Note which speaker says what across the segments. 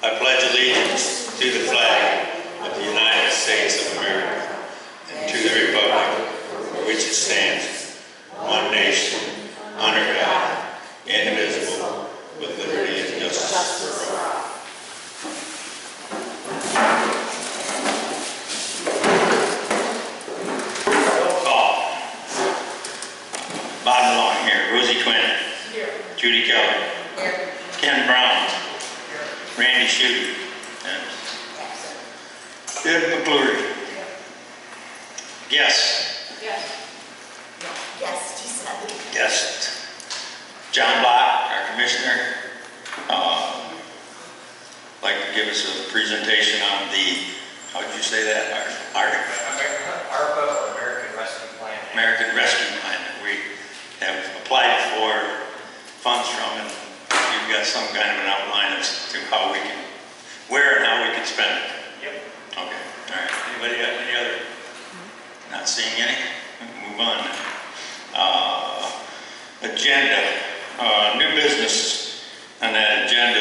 Speaker 1: I pledge allegiance to the flag of the United States of America and to the republic for which it stands, one nation, under God, indivisible, with liberty and justice for all. Roll call. Bottom line here, Rosie Quinn. Here. Judy Keller. Here. Ken Brown. Here. Randy Shute. Deb McClure. Yes.
Speaker 2: Yes. Yes, she said.
Speaker 1: Yes. John Block, our commissioner, like to give us a presentation on the, how did you say that?
Speaker 3: ARPA, or American Rescue Plan.
Speaker 1: American Rescue Plan that we have applied for funds from, and you've got some kind of an outline as to how we can, where and how we can spend it.
Speaker 3: Yep.
Speaker 1: Okay, all right. Anybody got any other? Not seeing any? Move on. Agenda, new business on that agenda.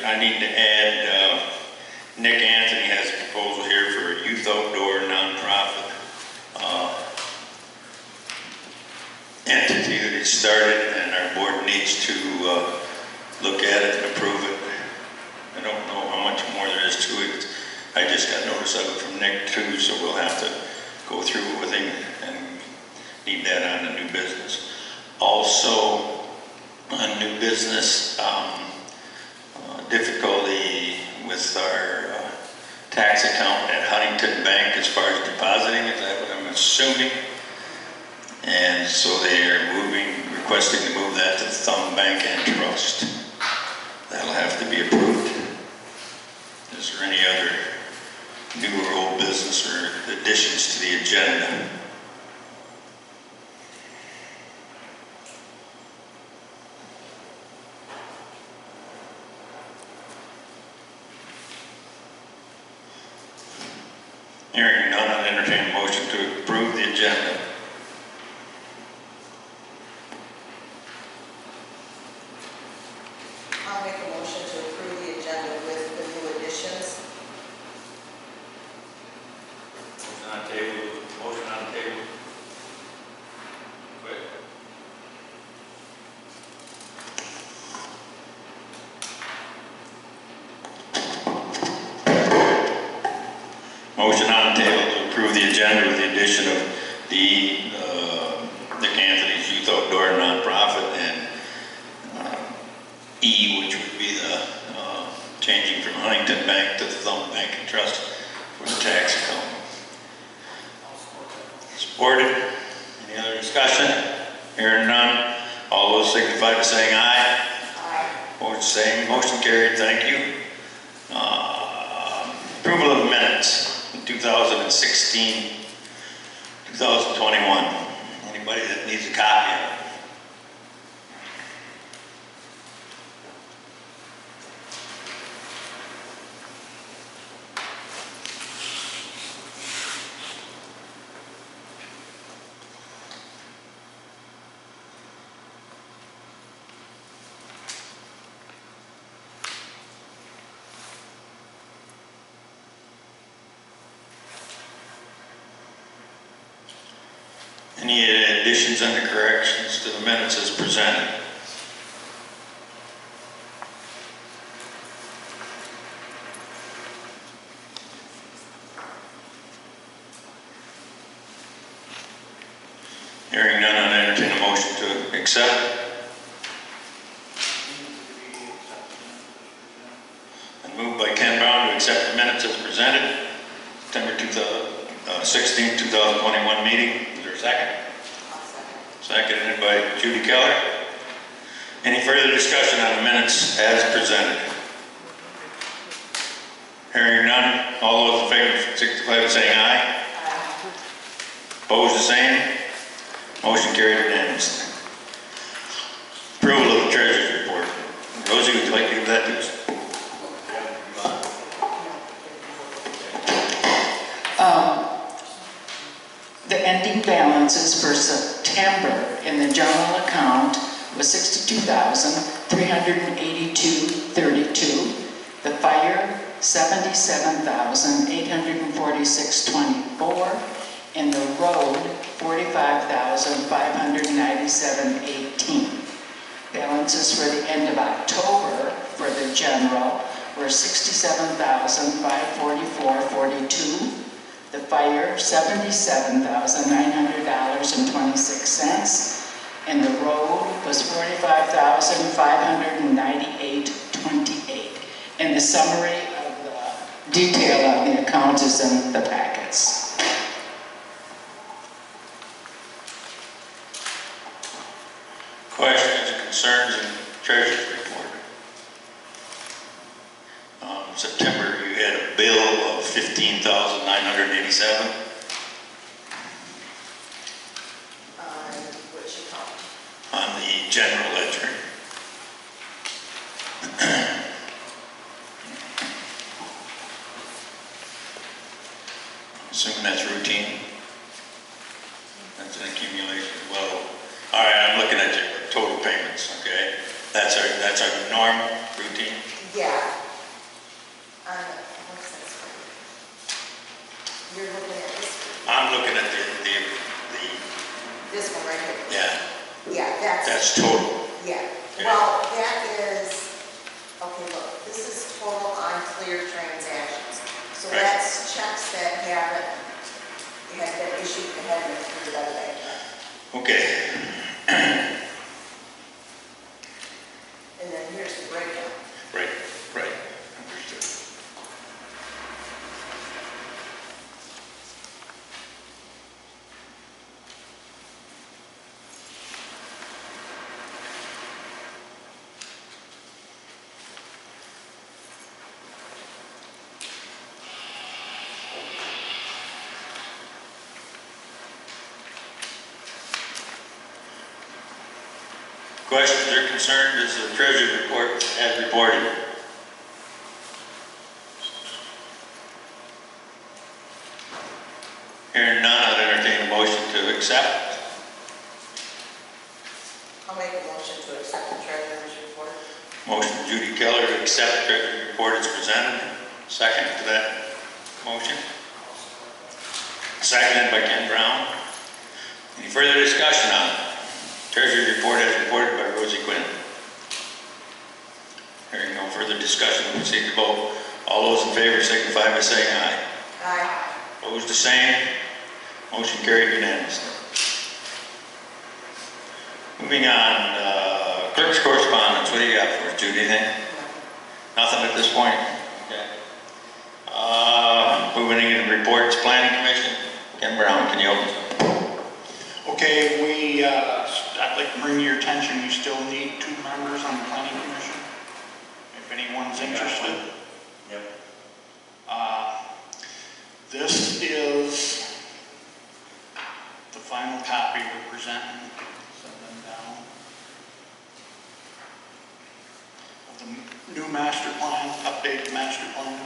Speaker 1: I need to add, Nick Anthony has a proposal here for a youth outdoor nonprofit entity that he started, and our board needs to look at it and approve it. I don't know how much more there is to it. I just got notice of it from Nick too, so we'll have to go through it with him and need that on the new business. Also, on new business, difficulty with our tax account at Huntington Bank as far as depositing, is that what I'm assuming? And so they are requesting to move that to Thumb Bank and Trust. That'll have to be approved. Is there any other new or old business or additions to the agenda? Hearing none, I'll entertain a motion to approve the agenda.
Speaker 2: I'll make a motion to approve the agenda with the new additions.
Speaker 1: Motion on the table. Motion on the table. Quick. Motion on the table to approve the agenda with the addition of the Nick Anthony's Youth Outdoor Nonprofit and E, which would be the changing from Huntington Bank to the Thumb Bank and Trust for the tax account. Supported. Any other discussion? Hearing none. All those signify by saying aye.
Speaker 2: Aye.
Speaker 1: Opposed, same. Motion carried. Thank you. Approval of minutes. 2016, 2021. Anybody that needs a copy of it? Any additions and corrections to the minutes as presented? Hearing none, I'll entertain a motion to accept. And moved by Ken Brown to accept the minutes as presented. September 16, 2021 meeting. Is there a second? Seconded by Judy Keller. Any further discussion on the minutes as presented? Hearing none, all those in favor signify by saying aye.
Speaker 2: Aye.
Speaker 1: Opposed, the same. Motion carried unanimously. Approval of the treasurer's report. Rosie, would you like to give that to us?
Speaker 4: The ending balances for September in the general account was $62,382.32. The fire $77,846.24, and the road, $45,597.18. Balances for the end of October for the general were $67,544.42. The fire, $77,900.26. And the road was $45,598.28. And the summary of the detail of the account is in the packets.
Speaker 1: Questions or concerns in Treasurer's report? September, you had a bill of $15,987.
Speaker 2: Which account?
Speaker 1: On the general ledger. Assuming that's routine. That's an accumulation. Well, all right, I'm looking at your total payments, okay? That's our normal routine.
Speaker 2: Yeah. What's this? You're looking at this one?
Speaker 1: I'm looking at
Speaker 2: This one right here?
Speaker 1: yeah,
Speaker 2: Yeah,
Speaker 1: that's total.
Speaker 2: yeah.
Speaker 1: Okay.
Speaker 2: Well, that is, okay, look, this is total uncleared transactions. So
Speaker 1: Right.
Speaker 2: that's checks that have been issued and haven't been cleared out of that yet.
Speaker 1: Okay.
Speaker 2: And then here's the breakdown.
Speaker 1: Right. Understood. Questions or concerns as the Treasurer's report as reported? Hearing none, I'd entertain a motion to accept.
Speaker 2: I'll make a motion to accept the treasurer's report.
Speaker 1: Motion Judy Keller to accept the Treasurer's report as presented. Second to that motion. Seconded by Ken Brown. Any further discussion on it? Treasurer's report as reported by Rosie Quinn. Hearing no further discussion, we proceed to vote. All those in favor signify by saying aye.
Speaker 2: Aye.
Speaker 1: Opposed, the same. Motion carried unanimously. Moving on, clerk's correspondence. What do you got for us, Judy? Anything? Nothing at this point? Okay. Moving into reports, Planning Commission. Ken Brown, can you open?
Speaker 5: Okay, I'd like to bring to your attention, we still need 2 members on the Planning Commission, if anyone's interested.
Speaker 1: Yep.
Speaker 5: This is the final copy we're presenting, set them down, of the new master plan, updated master plan.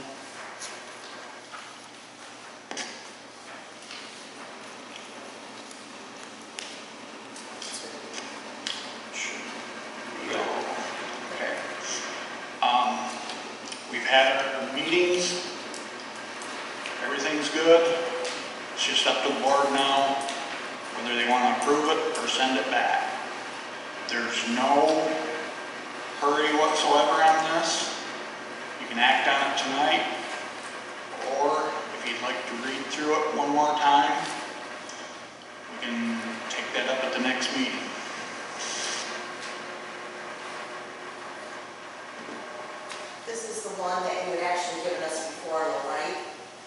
Speaker 5: Okay. We've had our meetings. Everything's good. It's just up to the board now whether they want to approve it or send it back. There's no hurry whatsoever on this. You can act on it tonight, or if you'd like to read through it one more time, we can take that up at the next meeting.
Speaker 2: This is the one that you had actually given us before, right?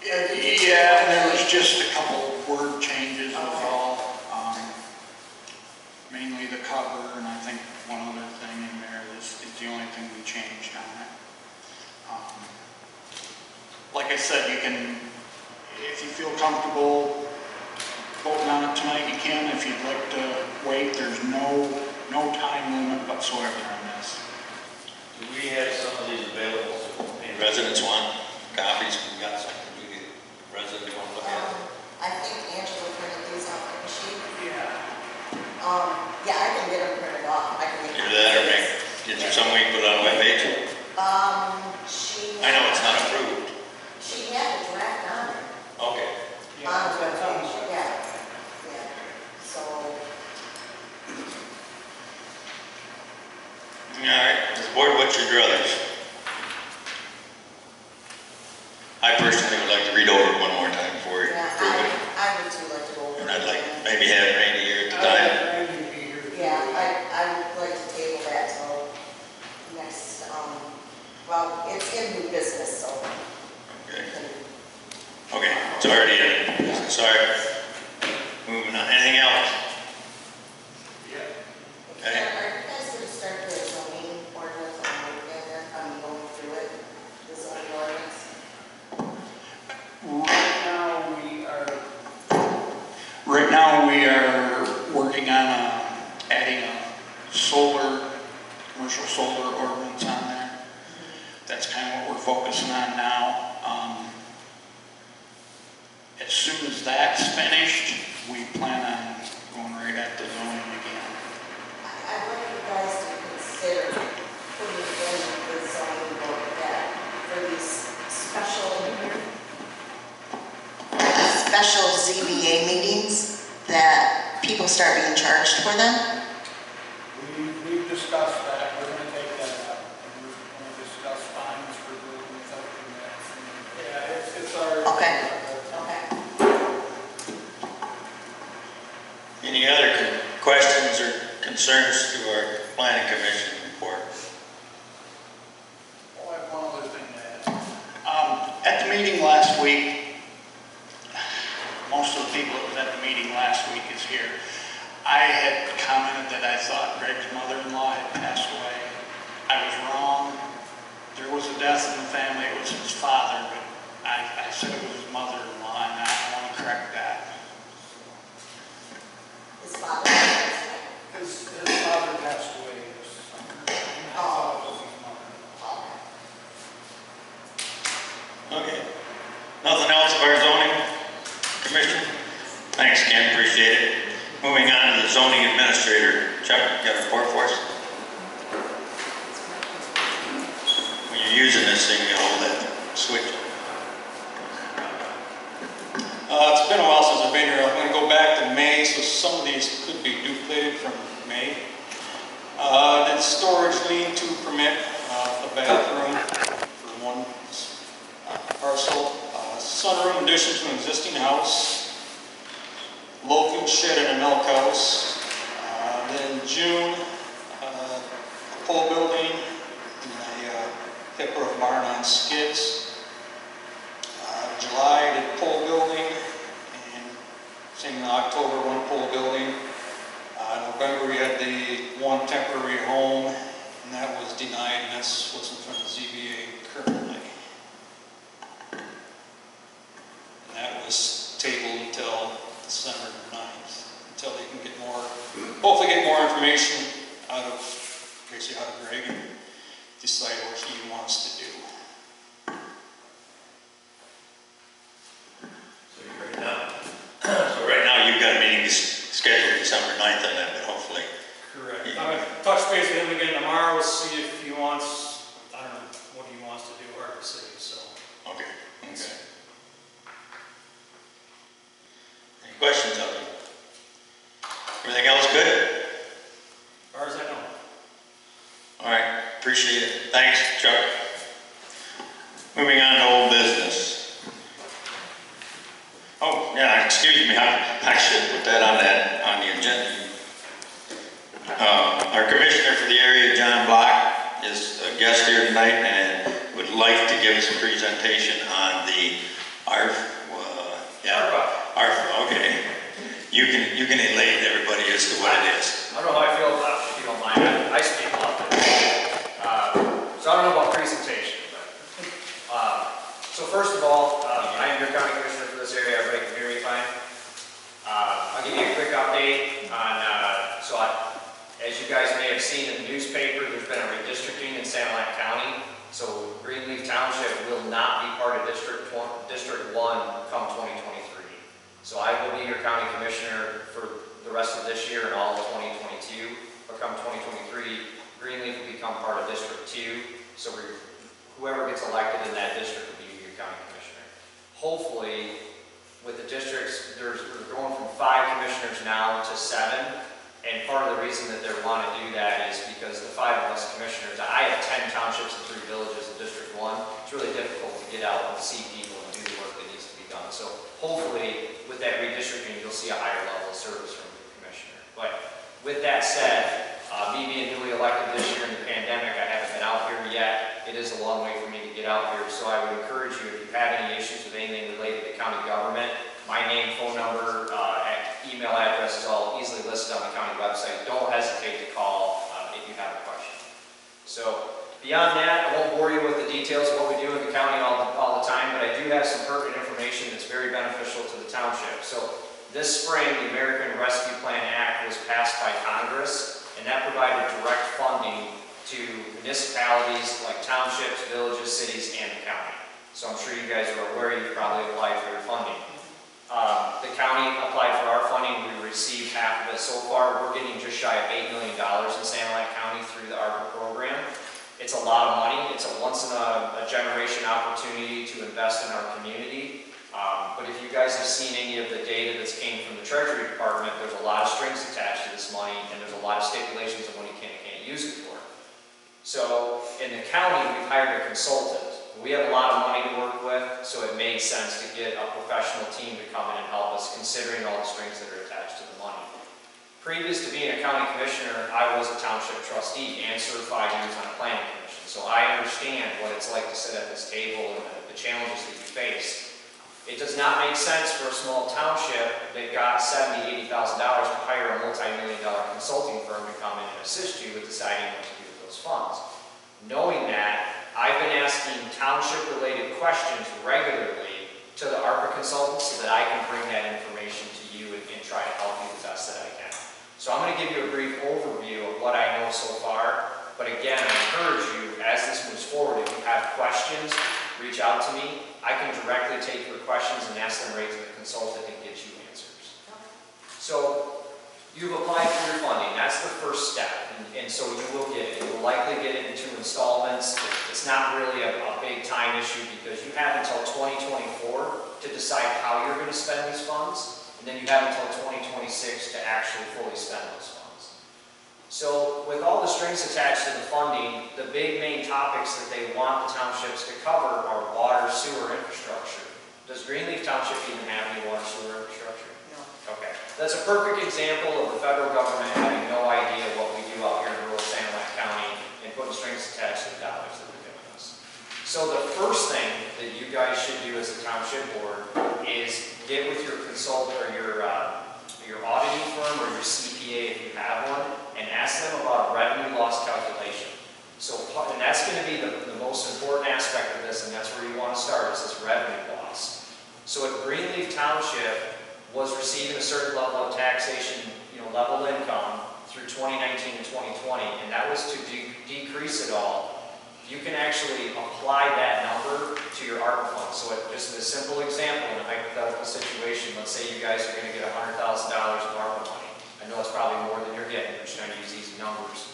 Speaker 5: Yeah, there was just a couple word changes was all. Mainly the cover, and I think one other thing in there is the only thing we changed on it. Like I said, you can, if you feel comfortable voting on it tonight, you can. If you'd like to wait, there's no time limit whatsoever on this.
Speaker 1: Do we have some of these available? Any residents want copies? We got some. Residents want to look at it?
Speaker 2: I think Angela printed these off the machine.
Speaker 5: Yeah.
Speaker 2: Yeah, I can get them printed off. I can make
Speaker 1: Either that or is there some way you put it on a webpage?
Speaker 2: she.
Speaker 1: I know it's not approved. I personally would like to read over it one more time before we
Speaker 2: Yeah,
Speaker 1: approve it.
Speaker 2: I would too like to go over it.
Speaker 1: And I'd like
Speaker 2: again.
Speaker 1: maybe have Randy here at the time.
Speaker 2: Yeah, I would like to table that till next, well, it's in new business, so.
Speaker 1: Okay. Okay, it's already in. Sorry. Moving on. Anything else?
Speaker 2: Are you guys going to start the zoning ordinance on the weekend then? I'm going through it, the zoning ordinance.
Speaker 5: Right now we are working on adding a commercial solar ordinance on there. That's kind of what we're focusing on now. As soon as that's finished, we plan on going right at the zoning again.
Speaker 2: I'd like you guys to consider putting in the zoning book that for these special ZBA meetings, that people start being charged for them.
Speaker 6: We've discussed that, we're gonna take that up, and we're gonna discuss fines for doing something that's, yeah, it's our.
Speaker 2: Okay.
Speaker 1: Any other questions or concerns to our planning commission report?
Speaker 6: Oh, I have one other thing to add.
Speaker 5: At the meeting last week, most of the people that was at the meeting last week is here. I had commented that I thought Greg's mother-in-law had passed away. I was wrong. There was a death in the family. It was his father, but I said it was his mother-in-law, and I want to correct that.
Speaker 2: His father.
Speaker 6: His father passed away this summer, and I thought it was his mother.
Speaker 1: Okay. Nothing else of our zoning commission? Thanks, Ken, appreciate it. Moving on to the zoning administrator. Chuck, you got a report for us? When you're using this thing, you hold that switch.
Speaker 7: It's been a while since I've been here. I'm going to go back to May, so some of these could be duplicated from May. Did storage lean-to permit, a bathroom for one parcel, sunroom addition to an existing house, loafing shed and a milk house. Then June, a pole building, and a hip roof barn on skids. July, did pole building, and same in October, one pole building. November, we had the one temporary home, and that was denied, and that's what's in front of the ZBA currently. And that was tabled until December 9th, until they can get more, hopefully get more information out of, basically out of Greg, and decide what he wants to do.
Speaker 1: So right now, you've got a meeting scheduled December 9th on that, but hopefully.
Speaker 6: Correct. I'm going to touch base with him again tomorrow, see if he wants, I don't know, what he wants to do, hard to say, so.
Speaker 1: Okay. Any questions of him? Everything else good?
Speaker 6: As far as I know.
Speaker 1: All right, appreciate it. Thanks, Chuck. Moving on to old business. Oh, yeah, excuse me, I should put that on the agenda. Our commissioner for the area, John Block, is a guest here tonight and would like to give us a presentation on the ARF. ARF, okay. You can enlighten everybody as to what it is.
Speaker 3: I don't know how I feel about it, if you don't mind. I speak a lot. So I don't know about presentation, but so first of all, I am your county commissioner for this area. Everybody can hear me fine. I'll give you a quick update on. As you guys may have seen in the newspaper, there's been a redistricting in Sanilac County. So Greenleaf Township will not be part of District 1 come 2023. So I will be your county commissioner for the rest of this year and all of 2022. But come 2023, Greenleaf will become part of District 2. So whoever gets elected in that district will be your county commissioner. Hopefully, with the districts, we're going from 5 commissioners now to 7. And part of the reason that they want to do that is because the 5 of us commissioners, I have 10 townships and 3 villages in District 1. It's really difficult to get out and see people done. So hopefully, with that redistricting, you'll see a higher level of service from the commissioner. But with that said, me being newly elected this year in the pandemic, I haven't been out here yet. It is a long way for me to get out here, so I would encourage you, if you have any issues with anything related to county government, my name, phone number, email address is all easily listed on the county website. Don't hesitate to call if you have a question. So beyond that, I won't bore you with the details of what we do in the county all the time, but I do have some pertinent information that's very beneficial to the township. So this spring, the American Rescue Plan Act was passed by Congress, and that provided direct funding to municipalities like townships, villages, cities, and the county. So I'm sure you guys are aware, you've probably applied for your funding. The county applied for our funding. We received half of it so far. We're getting just shy of $8 million in Sanilac County through the ARPA program. It's a lot of money. It's a once-in-a-generation opportunity to invest in our community. But if you guys have seen any of the data that's came from the Treasury Department, there's a lot of strings attached to this money, and there's a lot of stipulations of when you can and can't use it for. So in the county, we've hired a consultant. We have a lot of money to work with, so it made sense to get a professional team to come in and help us, considering all the strings that are attached to the money. Previous to being a county commissioner, I was a township trustee and served 5 years on a planning commission. So I understand what it's like to sit at this table and the challenges that you face. It does not make sense for a small township that got $70,000, $80,000 to hire a multi-million-dollar consulting firm to come in and assist you with deciding what to do with those funds. Knowing that, I've been asking township-related questions regularly to the ARPA consultants so that I can bring that information to you and try to help you the best that I can. So I'm going to give you a brief overview of what I know so far, but again, I encourage you, as this moves forward, if you have questions, reach out to me. I can directly take your questions and ask them right to the consultant and get you answers. So you've applied for your funding. That's the first step, and so you will get it. You will likely get it in 2 installments. It's not really a big time issue because you have until 2024 to decide how you're going to spend these funds, and then you have until 2026 to actually fully spend those funds. So with all the strings attached to the funding, the big main topics that they want the townships to cover are water, sewer infrastructure. Does Greenleaf Township even have any water, sewer infrastructure?
Speaker 2: No.
Speaker 3: Okay. That's a perfect example of the federal government having no idea what we do out here in rural Sanilac County and putting strings attached to the dollars that they're giving us. So the first thing that you guys should do as a township board is get with your consultant or your auditing firm or your CPA if you have one, and ask them about a revenue loss calculation. So, and that's going to be the most important aspect of this, and that's where you want to start, is this revenue loss. So if Greenleaf Township was receiving a certain level of taxation, level income through 2019 and 2020, and that was to decrease it all, you can actually apply that number to your ARPA fund. So just a simple example, in a hypothetical situation, let's say you guys are going to get $100,000 of ARPA money. I know it's probably more than you're getting, we're just trying to use easy numbers.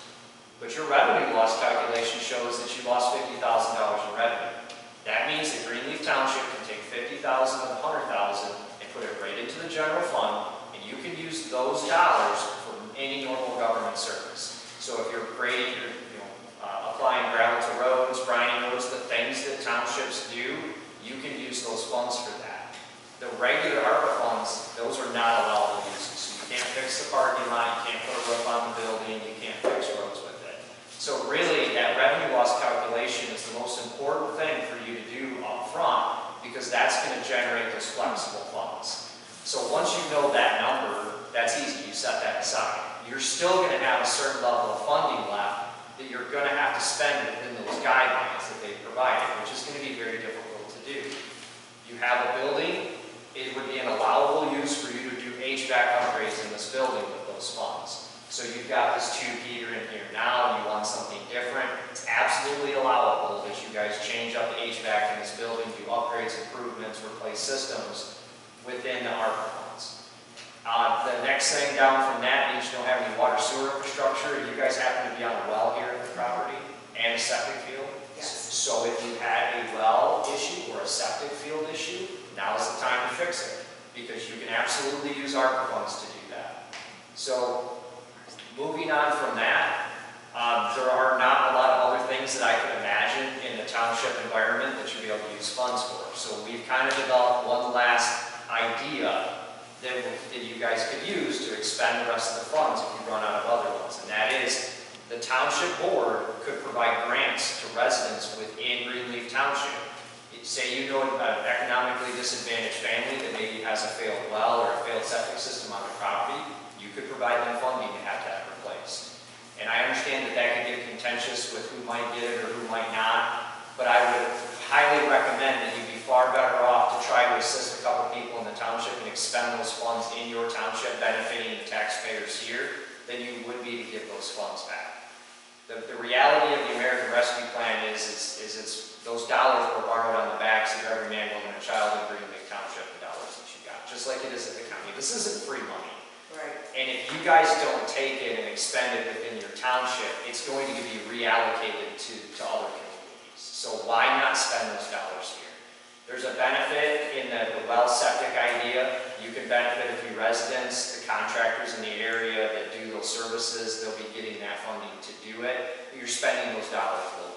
Speaker 3: But your revenue loss calculation shows that you lost $50,000 in revenue. That means that Greenleaf Township can take $50,000 of the $100,000 and put it right into the general fund, and you can use those dollars for any normal government service. So if you're grading, applying gravel to roads, brining roads, the things that townships do, you can use those funds for that. The regular ARPA funds, those are not allowable uses. So you can't fix the parking lot, you can't put a roof on the building, you can't fix roads with it. So really, that revenue loss calculation is the most important thing for you to do up front, because that's going to generate those flexible funds. So once you know that number, that's easy, you set that aside. You're still going to have a certain level of funding left that you're going to have to spend within those guidelines that they've provided, which is going to be very difficult to do. You have a building, it would be an allowable use for you to do HVAC upgrades in this building with those funds. So you've got this tube heater in here now, and you want something different, it's absolutely allowable that you guys change up the HVAC in this building, do upgrades, improvements, replace systems within the ARPA funds. The next thing down from that, you don't have any water sewer infrastructure. You guys happen to be on a well here in the property and a septic field.
Speaker 2: Yes.
Speaker 3: So if you had a well issue or a septic field issue, now is the time to fix it, because you can absolutely use ARPA funds to do that. So moving on from that, there are not a lot of other things that I could imagine in the township and environment that you'll be able to use funds for. So we've kind of developed one last idea that you guys could use to expend the rest of the funds if you run out of other ones. And that is, the township board could provide grants to residents within Greenleaf Township. Say you know an economically disadvantaged family that maybe has a failed well or a failed septic system on their property, you could provide them funding to have that replaced. And I understand that that could get contentious with who might get it or who might not, but I would highly recommend that you'd be far better off to try to assist a couple people in the township and expend those funds in your township benefiting the taxpayers here than you would be to give those funds back. The reality of the American Rescue Plan is it's those dollars were borrowed on the backs of every man, woman, and child in Greenleaf Township, the dollars that you got, just like it is at the county. This isn't free money.
Speaker 2: Right.
Speaker 3: And if you guys don't take it and expend it within your township, it's going to be reallocated to other communities. So why not spend those dollars here? There's a benefit in the well septic idea. You can benefit a few residents, the contractors in the area that do those services, they'll be getting that funding to do it. But you're spending those dollars locally.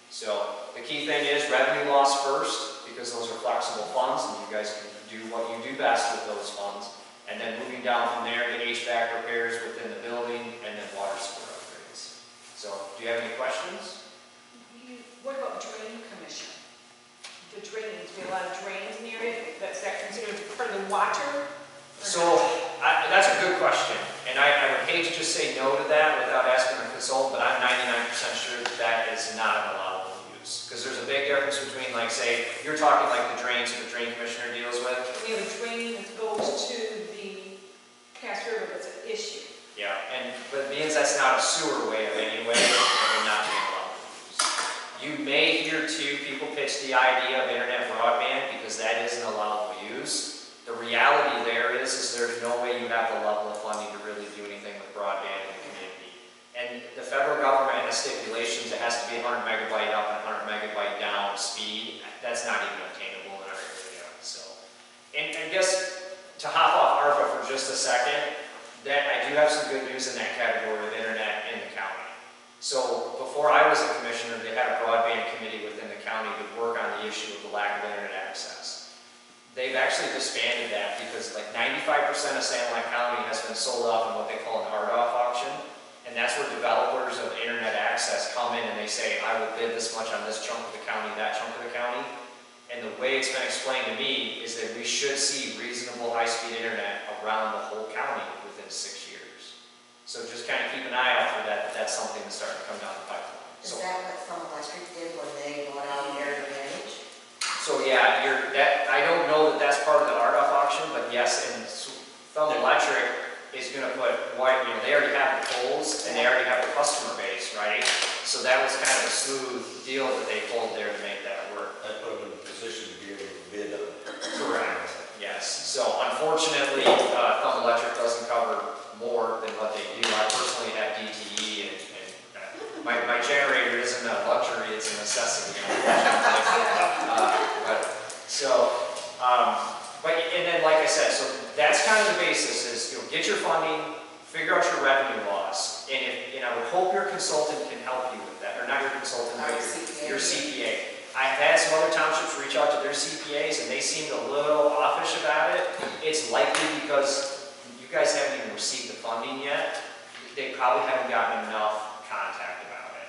Speaker 3: So the key thing is revenue loss first, because those are flexible funds and you guys can do what you do best with those funds. And then moving down from there, the HVAC repairs within the building and then water sewer upgrades. So do you have any questions?
Speaker 8: What about drain commission? The drains, we have a lot of drains in the area, that's that considered part of the water?
Speaker 3: So that's a good question, and I would hate to just say no to that without asking a consultant, but I'm 99% sure that that is not an allowable use. Because there's a big difference between, like, say, you're talking like the drains that the drain commissioner deals with.
Speaker 8: We have a drain that goes to the Cass River, that's an issue.
Speaker 3: Yeah, but being that's not a sewer way of any way, it would not be allowed to use. You may hear too people pitch the idea of internet broadband because that is an allowable use. The reality there is there's no way you have the level of funding to really do anything with broadband in the community. And the federal government has stipulations, it has to be 100 megabyte up and 100 megabyte down speed. That's not even obtainable in our area. So, and I guess to hop off ARPA for just a second, that I do have some good news in that category of internet in the county. So before I was a commissioner, they had a broadband committee within the county to work on the issue of the lack of internet access. They've actually disbanded that because like 95% of San Juan County has been sold off in what they call an RDOF auction. And that's where developers of internet access come in and they say, I will bid this much on this chunk of the county, that chunk of the county. And the way it's been explained to me is that we should see reasonable high-speed internet around the whole county within 6 years. So just kind of keep an eye out for that, that's something that's starting to come down the pipeline.
Speaker 2: Is that what some electric did when they bought out Air Advantage?
Speaker 3: So yeah, I don't know that that's part of the RDOF auction, but yes, and Thumb Electric is going to put they already have the poles and they already have the customer base, right? So that was kind of a smooth deal that they pulled there to make that work.
Speaker 9: That put them in a position to be able to bid on it.
Speaker 3: Correct. Yes. So unfortunately, Thumb Electric doesn't cover more than what they do. I personally have DTE, and my generator isn't a luxury; it's a necessity. And then like I said, so that's kind of the basis: is get your funding, figure out your revenue loss, and I would hope your consultant can help you with that, or not your consultant, but your CPA. I've had some other townships reach out to their CPAs and they seemed a little offish about it. It's likely because you guys haven't even received the funding yet. They probably haven't gotten enough contact about it.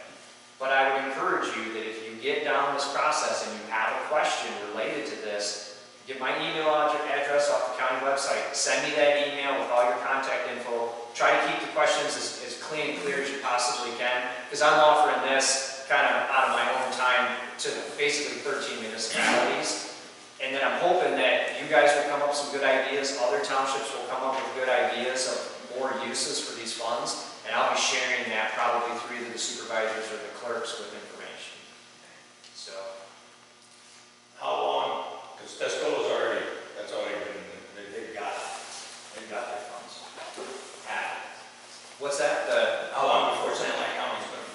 Speaker 3: But I would encourage you that if you get down this process and you have a question related to this, get my email address off the county website, send me that email with all your contact info. Try to keep the questions as clean and clear as you possibly can, because I'm offering this kind of out of my own time to basically 13 municipalities. And then I'm hoping that you guys will come up with some good ideas, other townships will come up with good ideas of more uses for these funds, and I'll be sharing that probably through either the supervisors or the clerks with information. So.
Speaker 9: How long? Because Tesco's that's already been, they've got their funds.
Speaker 3: What's that?
Speaker 9: How long before San Juan County's going to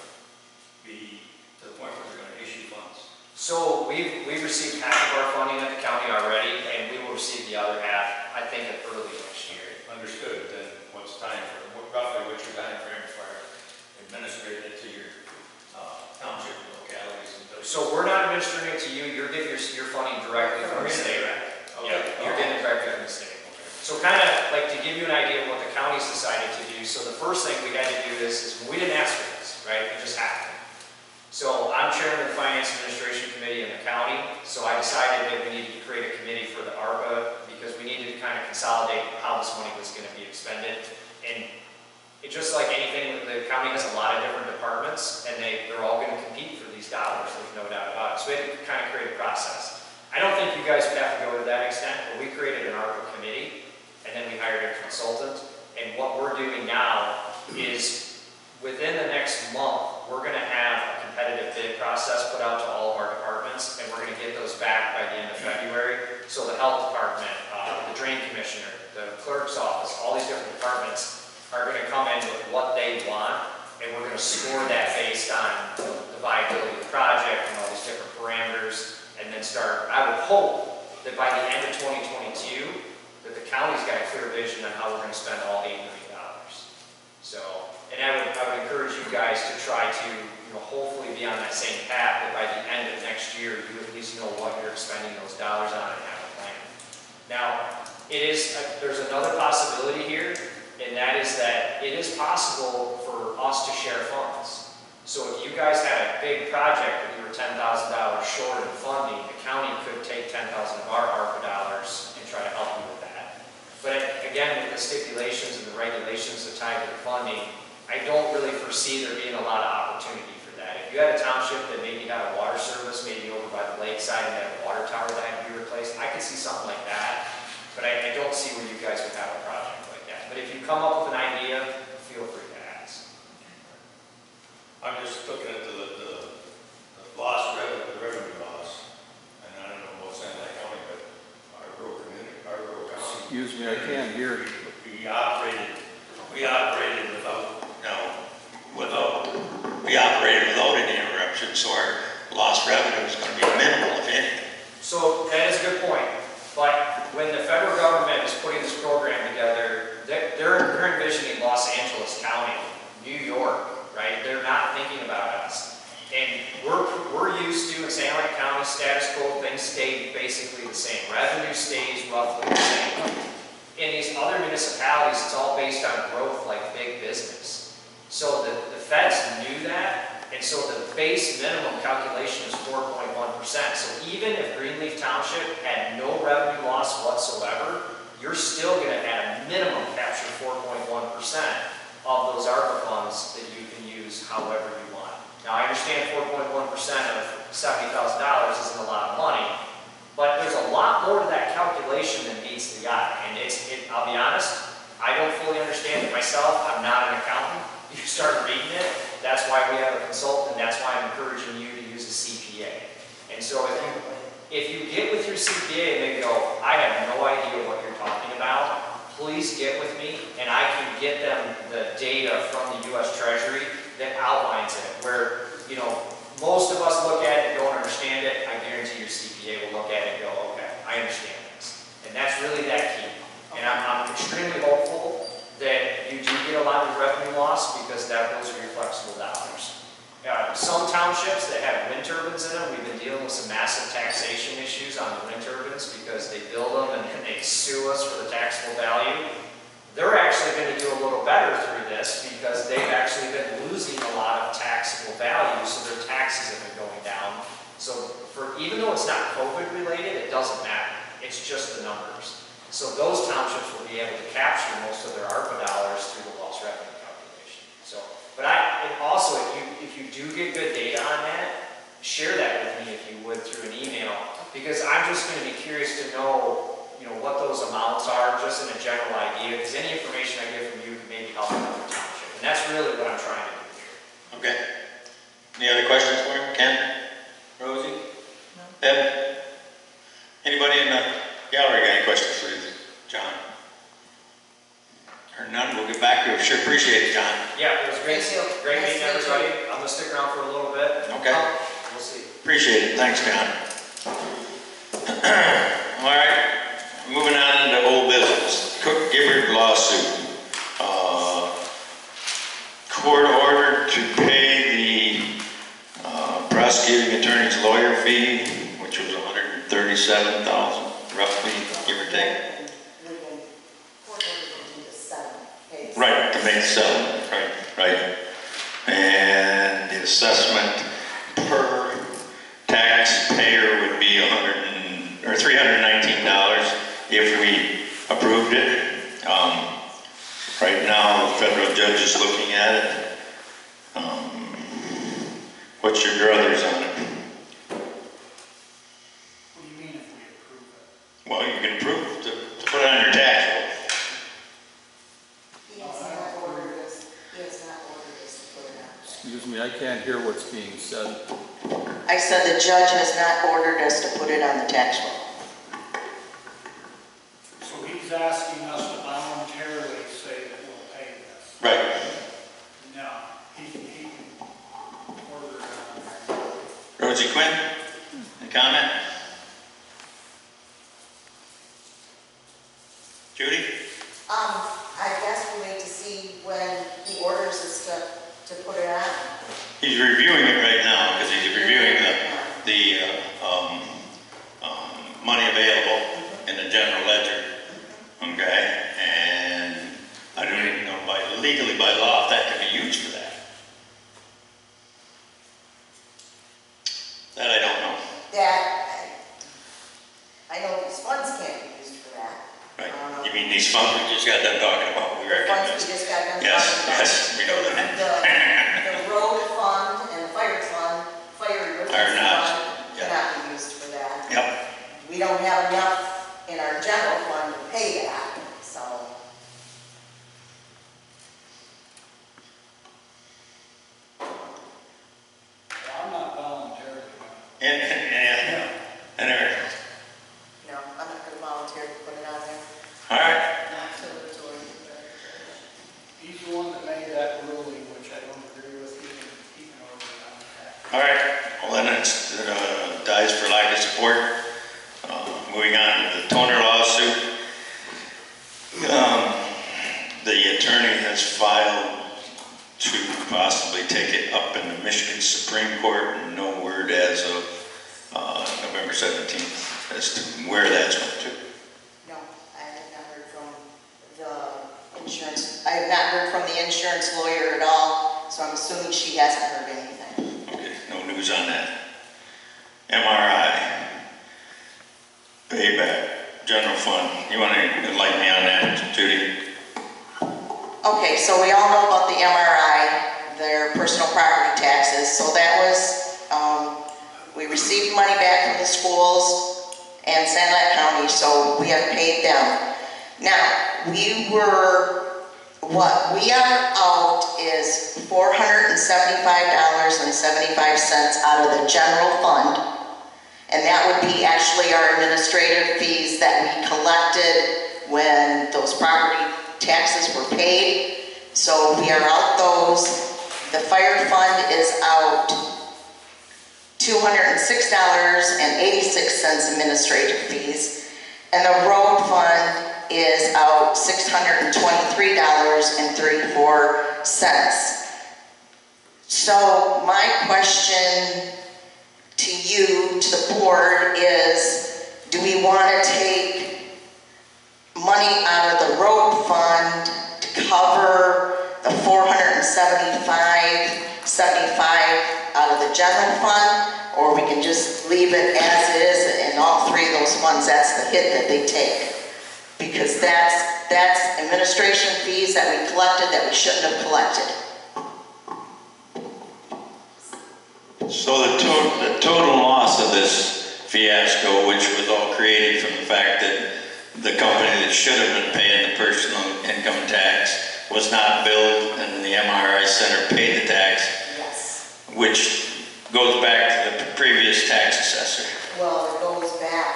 Speaker 9: be to the point where they're going to issue funds?
Speaker 3: So we've received half of our funding at the county already, and we will receive the other half, I think, early next year.
Speaker 9: Understood. Then what's roughly what's your time frame for administrating it to your township localities until
Speaker 3: So we're not administering it to you, you're getting your funding directly from the state. Yeah, you're getting it directly from the state. So kind of like to give you an idea of what the county's decided to do, so the first thing we had to do is we didn't ask for this, right? It just happened. So I'm chairman of the Finance Administration Committee in the county, so I decided that we needed to create a committee for the ARPA because we needed to kind of consolidate how this money was going to be expended. And it just like anything, the county has a lot of different departments, and they're all going to compete for these dollars, there's no doubt about it. So we had to kind of create a process. I don't think you guys would have to go to that extent, but we created an ARPA committee, and then we hired a consultant. And what we're doing now is within the next month, we're going to have a competitive bid process put out to all of our departments, and we're going to get those back by the end of February. So the health department, the drain commissioner, the clerk's office, all these different departments are going to come in with what they want, and we're going to score that based on the viability of the project and all these different parameters, and then start. I would hope that by the end of 2022, that the county's got a clear vision on how we're going to spend all $8 million. So, and I would encourage you guys to try to, hopefully be on that same path, that by the end of next year, you at least know what you're spending those dollars on and have a plan. Now, there's another possibility here, and that is that it is possible for us to share funds. So if you guys had a big project that you were $10,000 short in funding, the county could take $10,000 of our ARPA dollars and try to help you with that. But again, with the stipulations and the regulations that tie to the funding, I don't really foresee there being a lot of opportunity for that. If you had a township that maybe had a water service, maybe over by the lakeside and had a water tower that had to be replaced, I could see something like that. But I don't see where you guys would have a project like that. But if you come up with an idea, feel free to ask.
Speaker 9: I'm just looking at the lost revenue, the revenue loss, and I don't know what's in that county, but our rural community, our rural county.
Speaker 6: Excuse me, I can't hear you.
Speaker 9: We operated without any interruption, so our lost revenue is going to be minimal, if anything.
Speaker 3: So that is a good point. But when the federal government is putting this program together, they're envisioning Los Angeles County, New York, right? They're not thinking about us. And we're used to, in St. Lawrence County, status quo, things stay basically the same. Revenue stays roughly the same. In these other municipalities, it's all based on growth like big business. So the feds knew that, and so the base minimum calculation is 4.1%. So even if Greenleaf Township had no revenue loss whatsoever, you're still going to at a minimum capture 4.1% of those ARPA funds that you can use however you want. Now I understand 4.1% of $70,000 isn't a lot of money, but there's a lot more to that calculation than meets the eye. And I'll be honest, I don't fully understand it myself. I'm not an accountant. You start reading it, that's why we have a consultant, and that's why I'm encouraging you to use a CPA. And so if you get with your CPA and they go, I have no idea what you're talking about, please get with me, and I can get them the data from the U.S. Treasury that outlines it, where, most of us look at it and don't understand it. I guarantee your CPA will look at it and go, okay, I understand this. And that's really that key. And I'm extremely hopeful that you do get a lot of revenue loss because those are your flexible dollars. Some townships that have wind turbines in them, we've been dealing with some massive taxation issues on the wind turbines because they build them and they sue us for the taxable value. They're actually going to do a little better through this because they've actually been losing a lot of taxable value, so their taxes have been going down. So even though it's not COVID related, it doesn't matter. It's just the numbers. So those townships will be able to capture most of their ARPA dollars through the lost revenue calculation. And also, if you do get good data on that, share that with me if you would through an email, because I'm just going to be curious to know, what those amounts are, just in a general idea, because any information I get from you can maybe help another township, and that's really what I'm trying to do here.
Speaker 1: Okay. Any other questions for him? Ken? Rosie? No. Deb? Anybody in the gallery got any questions for John? Or none, we'll get back to you. Sure appreciate it, John.
Speaker 3: Yeah, it was great. Great meeting everybody. I'm going to stick around for a little bit.
Speaker 1: Okay.
Speaker 3: We'll see.
Speaker 1: Appreciate it. Thanks, John. All right. Moving on into old business. Cook Gifford lawsuit. Court ordered to pay the prosecuting attorney's lawyer fee, which was $137,000, roughly, give or take. Right, to make the settlement, right. And the assessment per taxpayer would be $319 if we approved it. Right now, the federal judge is looking at it. What's your druthers on it?
Speaker 6: What do you mean if we approve it?
Speaker 1: Well, you can approve to put it on your tax roll.
Speaker 2: He has not ordered us to put it on.
Speaker 10: Excuse me, I can't hear what's being said.
Speaker 2: I said the judge has not ordered us to put it on the tax roll.
Speaker 6: So he's asking us to voluntarily say that we'll pay this.
Speaker 1: Right.
Speaker 6: No, he can order it on there.
Speaker 1: Rosie Quinn, a comment? Judy?
Speaker 2: I guess we wait to see when he orders us to put it on.
Speaker 1: He's reviewing it right now because he's reviewing the money available in the general ledger. Okay, and I don't even know legally by law if that can be used for that. That I don't know.
Speaker 2: I know these funds can't be used for that.
Speaker 1: Right. You mean these funds we just got done talking about? We
Speaker 2: The funds
Speaker 1: recognize.
Speaker 2: we just got done talking
Speaker 1: Yes,
Speaker 2: about.
Speaker 1: yes, we know that.
Speaker 2: The road fund and the fire fund, fire emergency
Speaker 1: not,
Speaker 2: fund
Speaker 1: yeah.
Speaker 2: cannot be used for that.
Speaker 1: Yep.
Speaker 2: We don't have enough in our general fund to pay that, so.
Speaker 6: Well, I'm not voluntarily going
Speaker 1: And Eric.
Speaker 2: No, I'm not gonna volunteer to put it on there.
Speaker 1: All right.
Speaker 2: Not till it's ordered.
Speaker 6: He's the one that made that ruling, which I don't agree with. He can order it on the tax.
Speaker 1: All right. Well, then it dies for lack of support. Moving on to the toner lawsuit. The attorney has filed to possibly take it up in the Michigan Supreme Court, and no word as of November 17th as to where that's went to.
Speaker 2: No, I have not heard from the insurance, I have not heard from the insurance lawyer at all, so I'm assuming she hasn't heard anything.
Speaker 1: Okay, no news on that. MRI, payback, general fund. You want to enlighten me on that, Judy?
Speaker 2: Okay, so we all know about the MRI, their personal property taxes, so that was, we received money back from the schools and Sanilac County, so we have paid them. Now, what we are out is $475.75 out of the general fund, and that would be actually our administrative fees that we collected when those property taxes were paid. So we are out those. The fire fund is out $206.86 administrative fees, and the road fund is out $623.34. So my question to you, to the board, is do we want to take money out of the road fund to cover the $475.75 out of the general fund, or we can just leave it as is in all three of those funds? That's the hit that they take, because that's administration fees that we collected that we shouldn't have collected.
Speaker 1: So the total loss of this fiasco, which was all created from the fact that the company that should have been paying the personal income tax was not billed, and the MRI center paid the tax,
Speaker 2: Yes.
Speaker 1: which goes back to the previous tax assessor.
Speaker 2: Well, it goes back,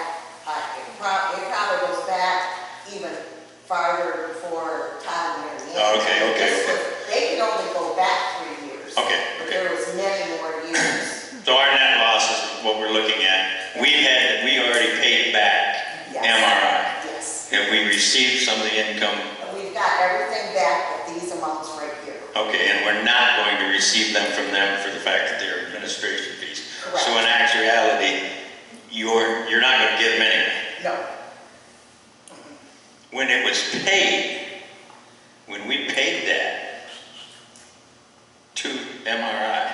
Speaker 2: it probably goes back even farther before Todd and Mary Ann.
Speaker 1: Okay.
Speaker 2: They can only go back 3 years.
Speaker 1: Okay.
Speaker 2: There was many more years.
Speaker 1: So our net loss is what we're looking at. We already paid back
Speaker 2: Yes.
Speaker 1: MRI.
Speaker 2: Yes.
Speaker 1: Have we received some of the income?
Speaker 2: We've got everything back at these amounts right here.
Speaker 1: Okay, and we're not going to receive them from them for the fact that they're administration fees.
Speaker 2: Correct.
Speaker 1: when it was paid, when we paid that to MRI,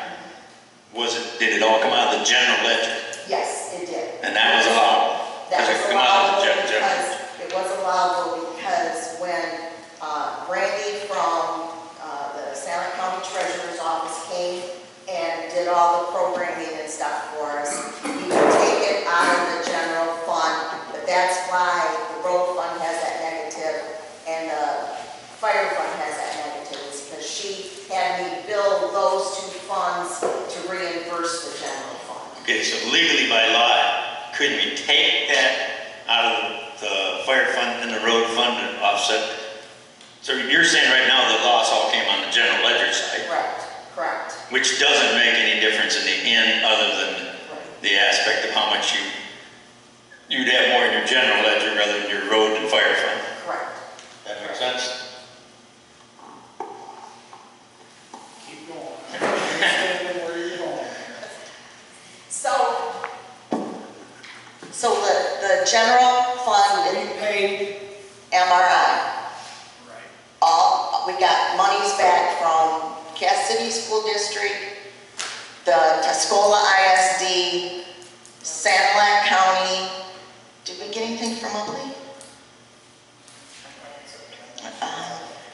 Speaker 1: did it all come out of the general ledger?
Speaker 2: Yes, it did.
Speaker 1: And that was allowable?
Speaker 2: That
Speaker 1: Because
Speaker 2: was
Speaker 1: it come out of the
Speaker 2: allowable
Speaker 1: general.
Speaker 2: because, it was allowable because when Randy from the Santa County Treasurer's Office came and did all the programming and stuff for us, he would take it out of the general fund, but that's why the road fund has that negative and the fire fund has that negative, is because she had me bill those two funds to reimburse the general fund.
Speaker 1: Okay, so legally by law, couldn't we take that out of the fire fund and the road fund and offset? So you're saying right now the loss all came on the general ledger side?
Speaker 2: Correct.
Speaker 1: Which doesn't make any difference in the end other than the aspect of how much you'd have more in your general ledger rather than your road and fire fund.
Speaker 2: Correct.
Speaker 1: That makes sense?
Speaker 6: Keep going. Understanding where you're going.
Speaker 2: So the general fund,
Speaker 6: We paid,
Speaker 2: MRI,
Speaker 6: right,
Speaker 2: we got monies back from Cass City School District, the Tuscola ISD, Sanilac County. Did we get anything from Upley?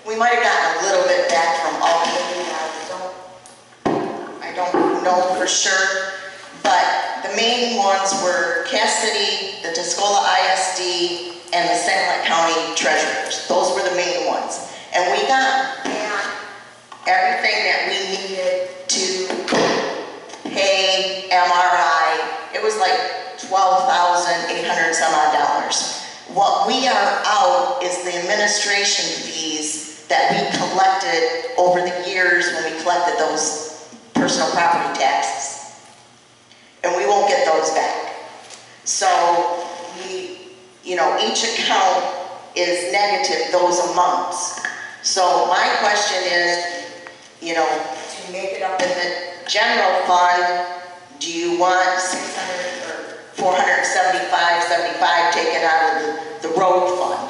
Speaker 2: We might have gotten a little bit back from Upley. I don't know for sure, but the main ones were Cass City, the Tuscola ISD, and the Sanilac County Treasurers. Those were the main ones. And we got back everything that we needed to pay MRI. It was like $12,800 some odd dollars. What we are out is the administration fees that we collected over the years when we collected those personal property taxes. And we won't get those back. So each account is negative those amounts. So my question is, to make it up in the general fund, do you want 600 or 475 taken out of the road fund?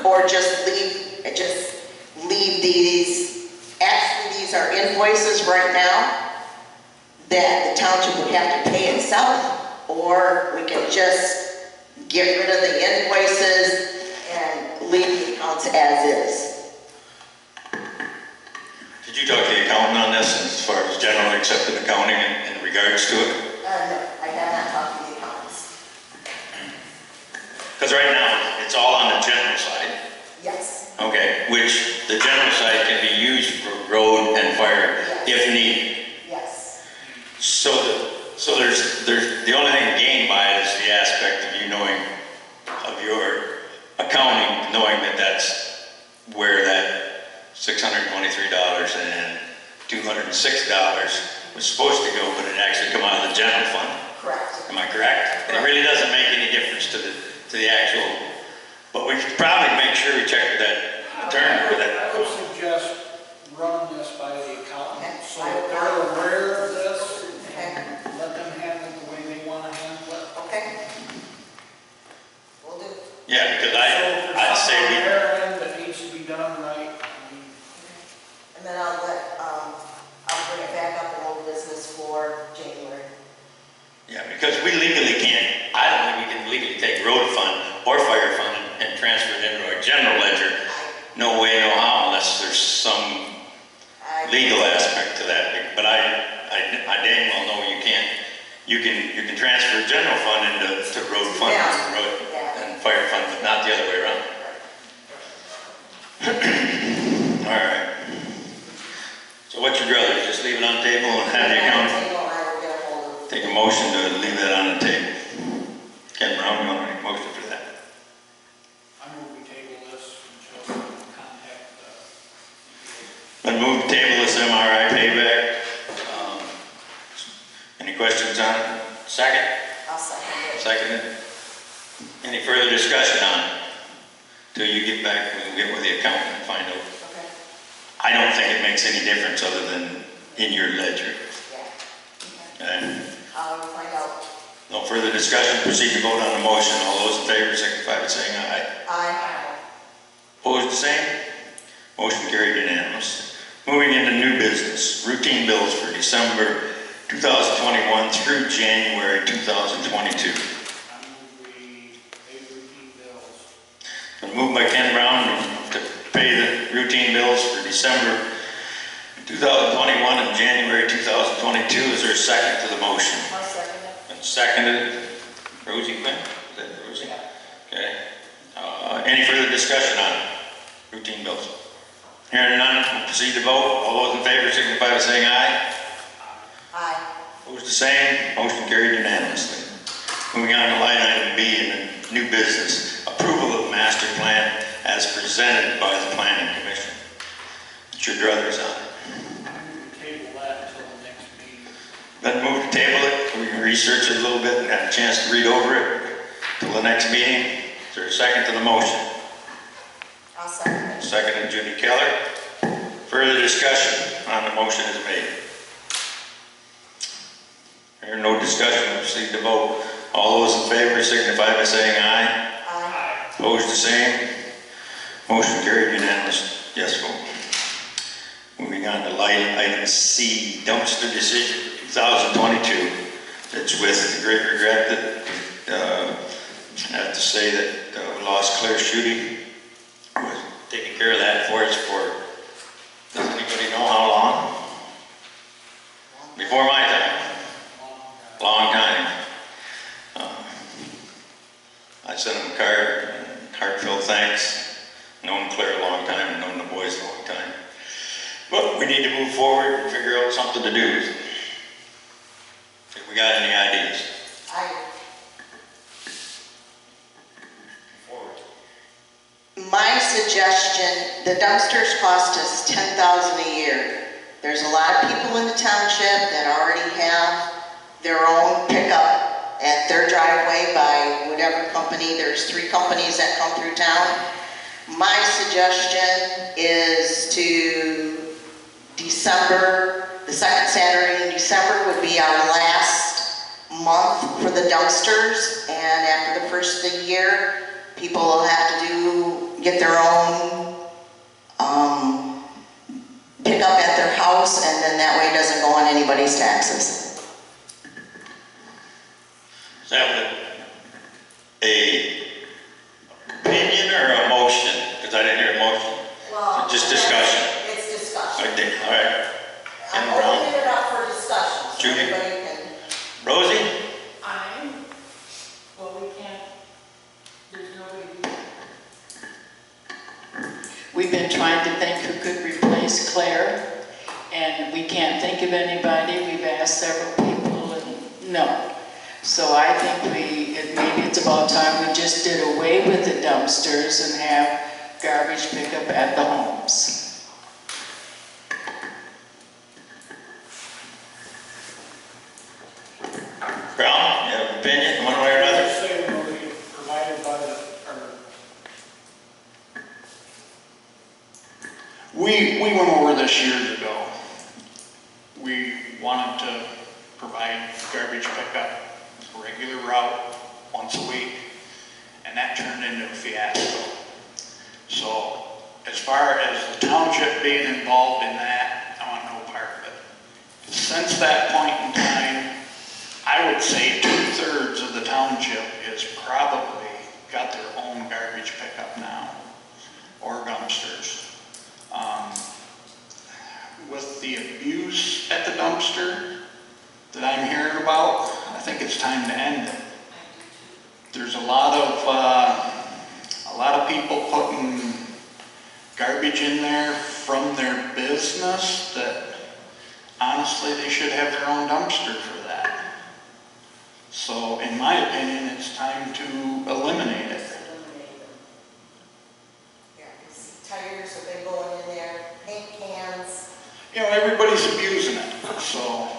Speaker 2: Or just leave these, actually these are invoices right now that the township would have to pay itself, or we can just get rid of the invoices and leave the accounts as is.
Speaker 1: Did you talk to the accountant on this as far as generally accepted accounting in regards to it?
Speaker 2: No, I have not talked to the accountants.
Speaker 1: Because right now, it's all on the general side.
Speaker 2: Yes.
Speaker 1: Okay, which the general side can be used for road and fire if needed.
Speaker 2: Yes.
Speaker 1: So there's the only thing gained by it is the aspect of you knowing of your accounting, knowing that that's where that $623 and $206 was supposed to go, but it actually come out of the general fund.
Speaker 2: Correct.
Speaker 1: Am I correct? It really doesn't make any difference to the actual, but we should probably make sure we check with that attorney for that.
Speaker 6: I would suggest run this by the accountant,
Speaker 2: Okay.
Speaker 6: so that they're aware of this,
Speaker 2: Okay.
Speaker 6: and let them handle it the way they want to handle it.
Speaker 2: Okay. Will do.
Speaker 1: Yeah, because
Speaker 6: So if
Speaker 1: I'd
Speaker 6: there's
Speaker 1: say
Speaker 6: something on
Speaker 1: we,
Speaker 6: their end that needs to be done right,
Speaker 2: And then I'll bring it back up in old business for January.
Speaker 1: yeah, because we legally can't, I don't think we can legally take road fund or fire fund and transfer it into our general ledger. No way, no how, unless there's some legal aspect to that. But I dang well know you can't. You can transfer general fund into road fund and fire fund, but not the other way around. All right. So what's your brother? Just leave it on the table and have the accountant take a motion to leave that on the table. Ken Brown, you want to make a motion for that?
Speaker 6: I move we table this until contact
Speaker 1: Then move to table this MRI payback. Any questions on it? Second?
Speaker 2: I'll second it.
Speaker 1: Seconded. Any further discussion on it? Till you get back, we can get with the accountant and find out.
Speaker 2: Okay.
Speaker 1: I don't think it makes any difference other than in your ledger.
Speaker 2: Yeah. Okay.
Speaker 1: Okay?
Speaker 2: I'll find out.
Speaker 1: No further discussion, proceed to vote on the motion. All those in favor signify by saying aye.
Speaker 2: Aye.
Speaker 1: Opposed, the same. Motion carried unanimous. Moving into new business, routine bills for December 2021 through January 2022.
Speaker 6: I move we pay routine bills.
Speaker 1: Been moved by Ken Brown to pay the routine bills for December 2021 and January 2022. Is there a second to the motion?
Speaker 8: I'll second it.
Speaker 1: And seconded. Rosie Quinn? Is that Rosie? Okay. Any further discussion on routine bills? Hearing none, we'll proceed to vote. All those in favor signify by saying aye.
Speaker 2: Aye.
Speaker 1: Opposed, the same. Motion carried unanimously. Moving on to line item B in the new business. Approval of master plan as presented by the Planning Commission. It's your druthers on it.
Speaker 6: Table that until the next meeting.
Speaker 1: Then move to table it. We can research it a little bit and have a chance to read over it till the next meeting. Is there a second to the motion?
Speaker 2: I'll second it.
Speaker 1: Seconded, Judy Keller. Further discussion on the motion is made. There no discussion, we'll proceed to vote. All those in favor signify by saying aye.
Speaker 2: Aye.
Speaker 1: Opposed, the same. Motion carried unanimous. Yes vote. Moving on to line item C, dumpster decision 2022. It's with great regret that I have to say that we lost Claire Schutte, who was taking care of that for us for, does anybody know how long? Before my time. Long time. I sent him a card, heartfelt thanks. Known Claire a long time and known the boys a long time. But we need to move forward and figure out something to do. If we got any ideas.
Speaker 2: My suggestion, the dumpsters cost us $10,000 a year. There's a lot of people in the township that already have their own pickup at their driveway by whatever company. There's 3 companies that come through town. My suggestion is to December, the second Saturday in December would be our last month for the dumpsters, and after the first of the year, people will have to get their own pickup at their house, and then that way it doesn't go on anybody's taxes.
Speaker 1: Is that a opinion or a motion? Because I didn't hear a motion.
Speaker 2: Well,
Speaker 1: just discussion.
Speaker 2: It's discussion.
Speaker 1: I think, all right.
Speaker 2: I'm
Speaker 1: Brown.
Speaker 2: opening it up for discussion, so
Speaker 1: Judy?
Speaker 2: everybody can.
Speaker 1: Rosie?
Speaker 8: Well, we can't, there's nobody.
Speaker 4: We've been trying to think who could replace Claire, and we can't think of anybody. We've asked several people, and no. So I think maybe it's about time we just did away with the dumpsters and have garbage pickup at the homes.
Speaker 1: Brown, you have an opinion one way or another?
Speaker 6: Let's say it will be provided by the,
Speaker 5: We went over this years ago. We wanted to provide garbage pickup, regular route, once a week, and that turned into a fiasco. So, as far as the township being involved in that, I want no part of it. Since that point in time, I would say 2/3 of the township has probably got their own garbage pickup now, or dumpsters. With the abuse at the dumpster that I'm hearing about, I think it's time to end it. There's a lot of people putting garbage in there from their business that honestly they should have their own dumpster for that. So in my opinion, it's time to eliminate it.
Speaker 2: Yeah, tires have been going in there, paint cans.
Speaker 5: You know, everybody's abusing it, so.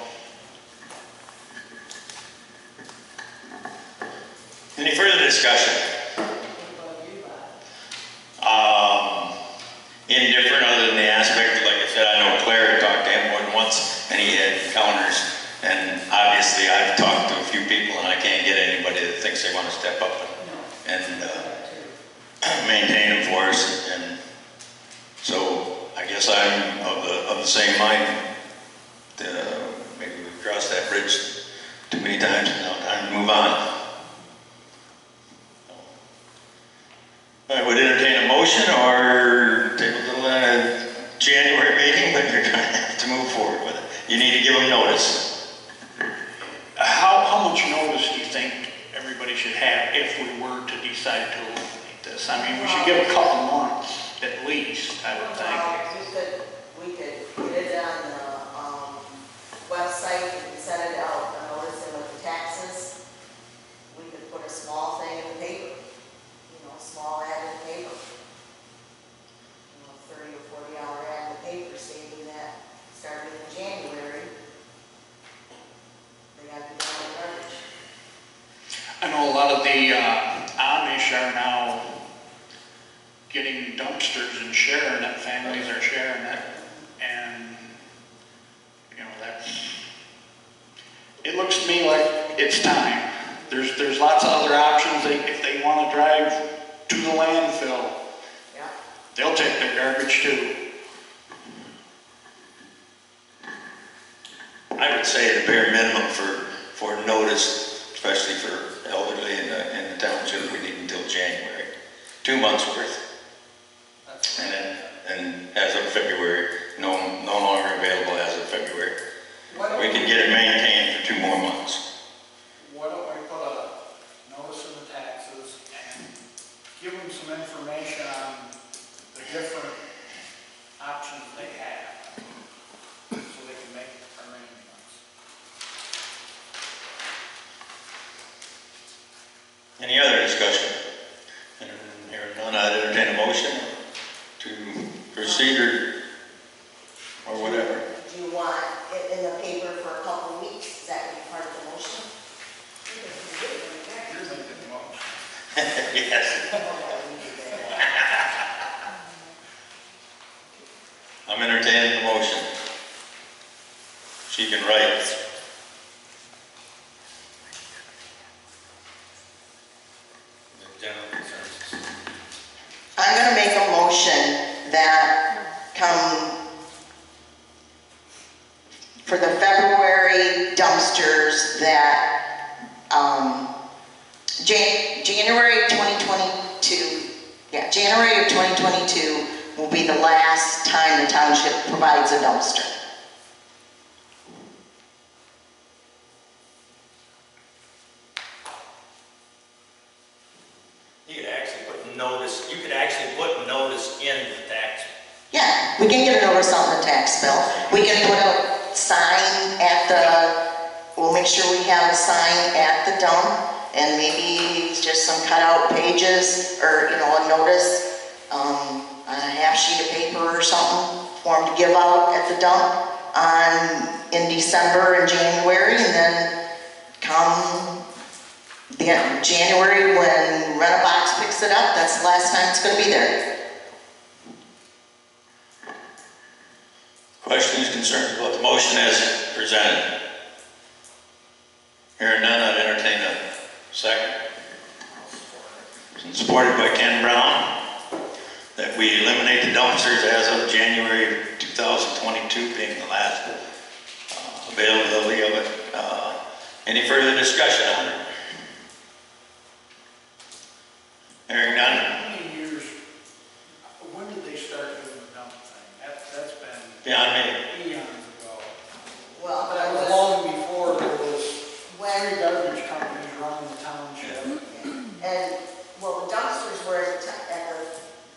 Speaker 1: Any further discussion? Indifferent other than the aspect, like I said, I know Claire had talked to him more than once and he had encounters, and obviously I've talked to a few people and I can't get want to step up and maintain them for us. And so I guess I'm of the same mind. Maybe we've crossed that bridge too many times, and now time to move on. I would entertain a motion or table the January meeting, but you're going to have to move forward with it. You need to give them notice.
Speaker 5: How much notice do you think everybody should have if we were to decide to eliminate this? I mean, we should give a couple months at least, I would think.
Speaker 2: We could get it on the website, we could send it out, notice it with the taxes. We could put a small thing in the paper, a small ad in the paper. 30 or 40 hour ad in the paper stating that starting in January, they got to be on the garbage.
Speaker 5: I know a lot of the Amish are now getting dumpsters and sharing it, families are sharing it, and it looks to me like it's time. There's lots of other options. If they want to drive to the landfill,
Speaker 2: Yeah.
Speaker 5: they'll take their garbage too.
Speaker 1: I would say the bare minimum for notice, especially for elderly in the township, we need until January. 2 months worth. And as of February, no longer available as of February. We can get it maintained for 2 more months.
Speaker 6: Why don't we put a notice in the taxes and give them some information on the different options they have, so they can make arrangements.
Speaker 1: Any other discussion? And hearing none, I'd entertain a motion to proceed or whatever.
Speaker 2: Do you want it in the paper for a couple of weeks? Is that be part of the motion?
Speaker 6: You're making the motion.
Speaker 1: Yes. I'm entertaining the motion. She can write.
Speaker 9: General consensus.
Speaker 2: I'm going to make a motion that come for the February dumpsters that January 2022, January of 2022 will be the last time the township provides a dumpster.
Speaker 9: You could actually put notice, in the tax.
Speaker 2: Yeah, we can get a notice on the tax bill. We can put a sign at we'll make sure we have a sign at the dump, and maybe just some cutout pages, or, a notice, on a half sheet of paper or something for them to give out at the dump in December and January, and then come January when Rent-A-Box picks it up, that's the last time it's going to be there.
Speaker 1: Questions, concerns about the motion as presented? Hearing none, I'd entertain a second. Supported by Ken Brown, that we eliminate the dumpsters as of January 2022 being the last availability of it. Any further discussion on it? Hearing none.
Speaker 6: How many years, when did they start doing the dump thing? That's been
Speaker 1: Beyond me.
Speaker 6: eons ago.
Speaker 2: Well,
Speaker 6: That was long before there was
Speaker 2: when
Speaker 6: 3 garbage companies running the township.
Speaker 2: And, well, the dumpsters were at the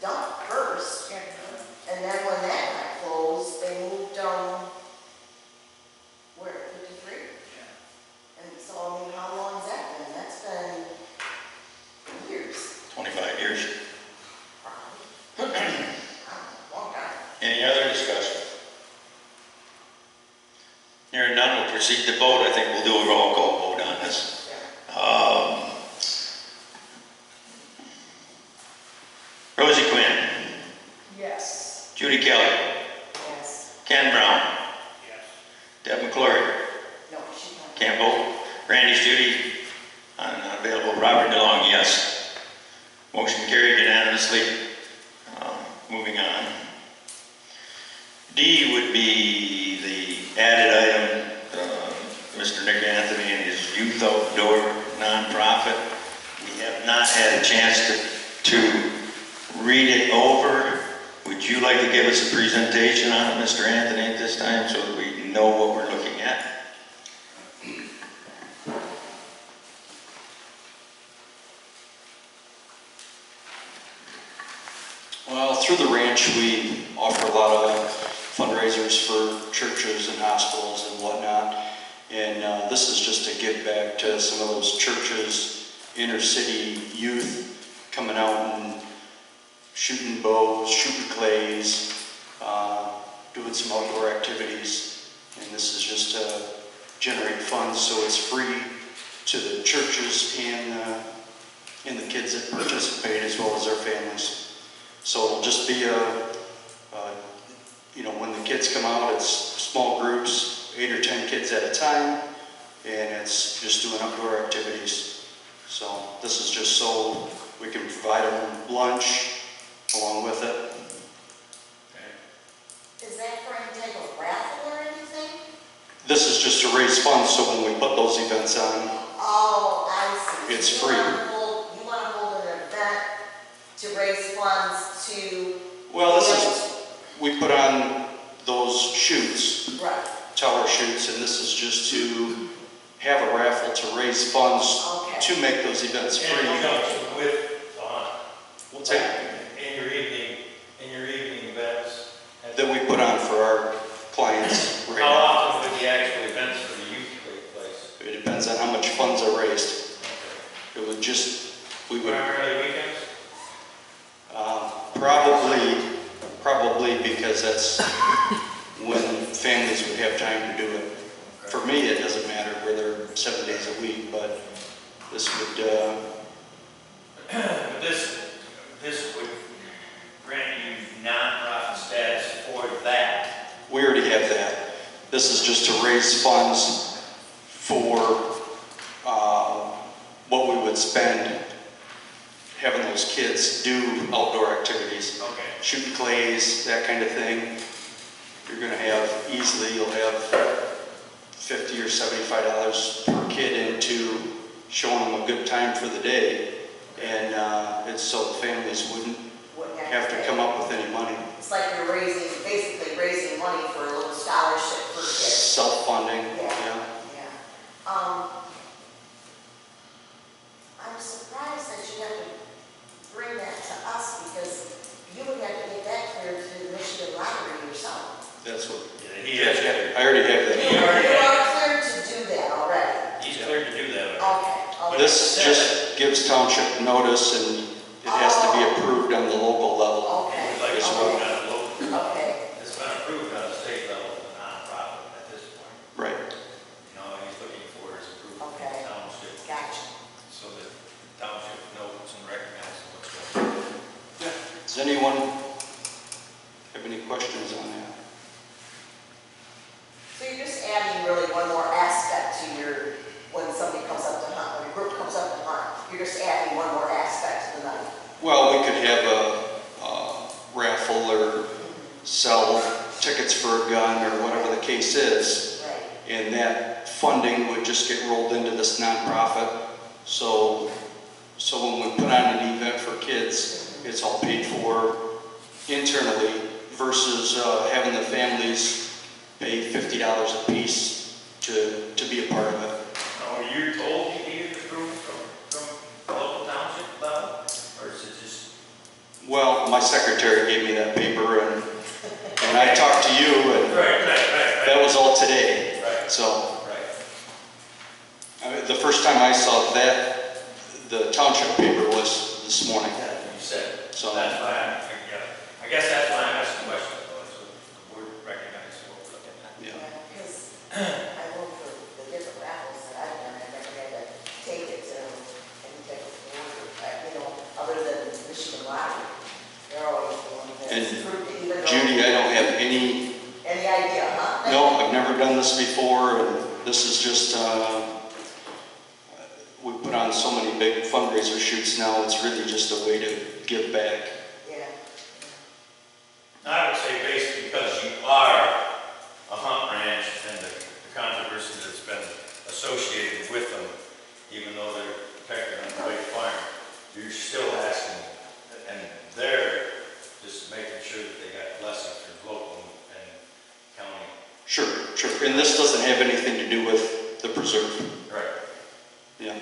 Speaker 2: dump first, and then when that got closed, they moved, where, 53? And so, I mean, how long has that been? That's been years.
Speaker 1: 25 years.
Speaker 2: Long time.
Speaker 1: Any other discussion? Hearing none, we'll proceed to vote. I think we'll do a roll call vote on this. Rosie Quinn,
Speaker 8: Yes.
Speaker 1: Judy Kelly,
Speaker 2: Yes.
Speaker 1: Ken Brown,
Speaker 6: Yes.
Speaker 1: Deb McClory,
Speaker 2: No, she can't.
Speaker 1: can't vote. Randy Judy, unavailable. Robert unanimously. Moving on. D would be the added item, Mr. Nick Anthony and his youth outdoor nonprofit. We have not had a chance to read it over. Would you like to give us a presentation on it, Mr. Anthony, at this time, so that we know what we're looking at?
Speaker 11: Well, through the ranch, we offer a lot of fundraisers for churches and hospitals and whatnot. And this is just to give back to some of those churches, inner city youth coming out and shooting bows, shooting clays, doing some outdoor activities. And this is just to generate funds, so it's free to the churches and the kids that participate, as well as their families. So it'll just be when the kids come out, it's small groups, 8 or 10 kids at a time, and it's just doing outdoor activities. So this is just so we can provide them lunch along with it.
Speaker 2: Is that for any type of raffle or anything?
Speaker 11: This is just to raise funds, so when we put those events on,
Speaker 2: Oh, I see.
Speaker 11: it's
Speaker 2: You
Speaker 11: free.
Speaker 2: want to hold an event to raise funds to...
Speaker 11: Well, we put on those shoots,
Speaker 2: Right.
Speaker 11: tower shoots, and this is just to have a raffle to raise funds to make those events free.
Speaker 9: In conjunction with,
Speaker 11: What's that?
Speaker 9: in your evening events.
Speaker 11: That we put on for our clients right
Speaker 9: How
Speaker 11: now.
Speaker 9: often would the actual events for the youth take place?
Speaker 11: It depends on how much funds are raised. It would we would
Speaker 9: Primarily weekends?
Speaker 11: probably because that's when families would have time to do it. For me, it doesn't matter whether 7 days a week, but this would,
Speaker 9: This would grant you nonprofit status for that.
Speaker 11: we already have that. This is just to raise funds for what we would spend having those kids do outdoor activities.
Speaker 9: Okay.
Speaker 11: Shooting clays, that kind of thing. You're gonna have, you'll have $50 or $75 per kid into showing them a good time for the day. And it's so the families wouldn't have to come up with any money.
Speaker 2: It's like you're basically raising money for a little scholarship for kids.
Speaker 11: Self-funding,
Speaker 2: Yeah. I'm surprised that you have to bring that to us, because you would have to get that cleared to the Michigan Lottery yourself.
Speaker 11: That's what,
Speaker 9: He has,
Speaker 11: I already have that.
Speaker 9: He already
Speaker 2: You
Speaker 9: has.
Speaker 2: are cleared to do that already.
Speaker 9: He's cleared to do that.
Speaker 2: Okay.
Speaker 11: This just gives township notice, and it has to be approved on the local level.
Speaker 2: Okay.
Speaker 9: Like it's approved on a local.
Speaker 2: Okay.
Speaker 9: It's been approved on a state level, a nonprofit at this point.
Speaker 11: Right.
Speaker 9: He's looking for his approval from
Speaker 2: Okay.
Speaker 9: the township,
Speaker 2: Gotcha.
Speaker 9: so that the township knows and recognizes what's going on.
Speaker 11: Does anyone have any questions on that?
Speaker 2: So you're just adding really one more aspect to when somebody comes up to hunt, when a group comes up to hunt, you're just adding one more aspect to the night.
Speaker 11: Well, we could have a raffle or sell tickets for a gun or whatever the case is.
Speaker 2: Right.
Speaker 11: And that funding would just get rolled into this nonprofit. So when we put on an event for kids, it's all paid for internally versus having the families pay $50 a piece to be a part of it.
Speaker 9: Now, were you told you needed approval from local township level, or is it just?
Speaker 11: Well, my secretary gave me that paper, and I talked to you, and
Speaker 9: Right.
Speaker 11: that was all today.
Speaker 9: Right.
Speaker 11: So
Speaker 9: Right.
Speaker 11: the first time I saw that, the township paper was this morning.
Speaker 9: You said.
Speaker 11: So
Speaker 9: That's why I guess that's why I'm asking questions, though, so the board recognizes what we're looking at.
Speaker 11: yeah.
Speaker 2: Because I know for the different raffles that I've done, I never had to take it to any type of order, other than Michigan Lottery. They're always the one that's
Speaker 11: And
Speaker 2: approved it, even though...
Speaker 11: Judy, I don't have any,
Speaker 2: idea, huh?
Speaker 11: no, I've never done this before, and this is just, we put on on so many big fundraiser shoots now, it's really just a way to give back.
Speaker 2: Yeah.
Speaker 9: I would say based because you are a hunt ranch and the controversy that's been associated with them, even though they're protected on the big farm, you're still asking, and they're just making sure that they got blessings from local and county.
Speaker 11: Sure, sure. And this doesn't have anything to do with the preserve.
Speaker 9: Right.
Speaker 11: Yeah.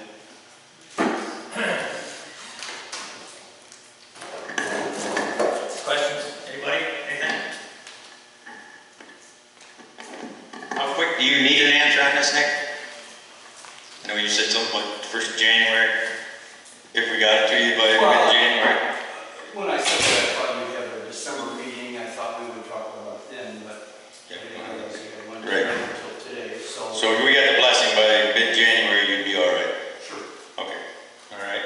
Speaker 1: Questions? Anybody? Anything? How quick do you need an answer on this, Nick? I know you said something like 1st of January. If we got it to you by mid-January.
Speaker 12: When I said that, I thought we'd have a December meeting, I thought we would talk about it then, but I didn't realize it went
Speaker 1: Right.
Speaker 12: until today, so.
Speaker 1: So if we got the blessing by mid-January, you'd be all right.
Speaker 12: Sure.
Speaker 1: Okay. All right.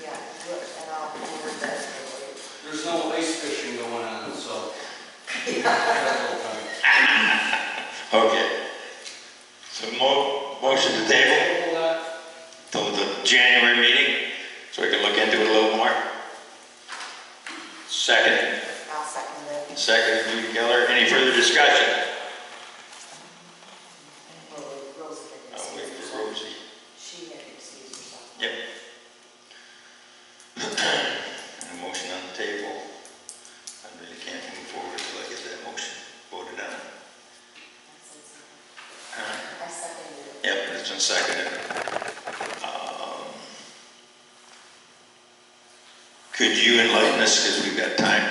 Speaker 2: Yeah, look, and I'll forward that to you.
Speaker 12: There's no ice fishing going on, so.
Speaker 1: Okay. So motion to table
Speaker 12: Table that.
Speaker 1: till the January meeting, so we can look into it a little more. Second.
Speaker 2: I'll second it.
Speaker 1: Second, Judy Keller. Any further discussion?
Speaker 2: Rosie can
Speaker 1: I'll wait
Speaker 2: excuse
Speaker 1: for
Speaker 2: herself.
Speaker 1: Rosie.
Speaker 2: She had to excuse herself.
Speaker 1: Yep. A motion on the table. I really can't move forward until I get that motion voted on. Huh?
Speaker 2: I seconded it.
Speaker 1: Yep, it's been seconded. Could you enlighten us, because we've got time,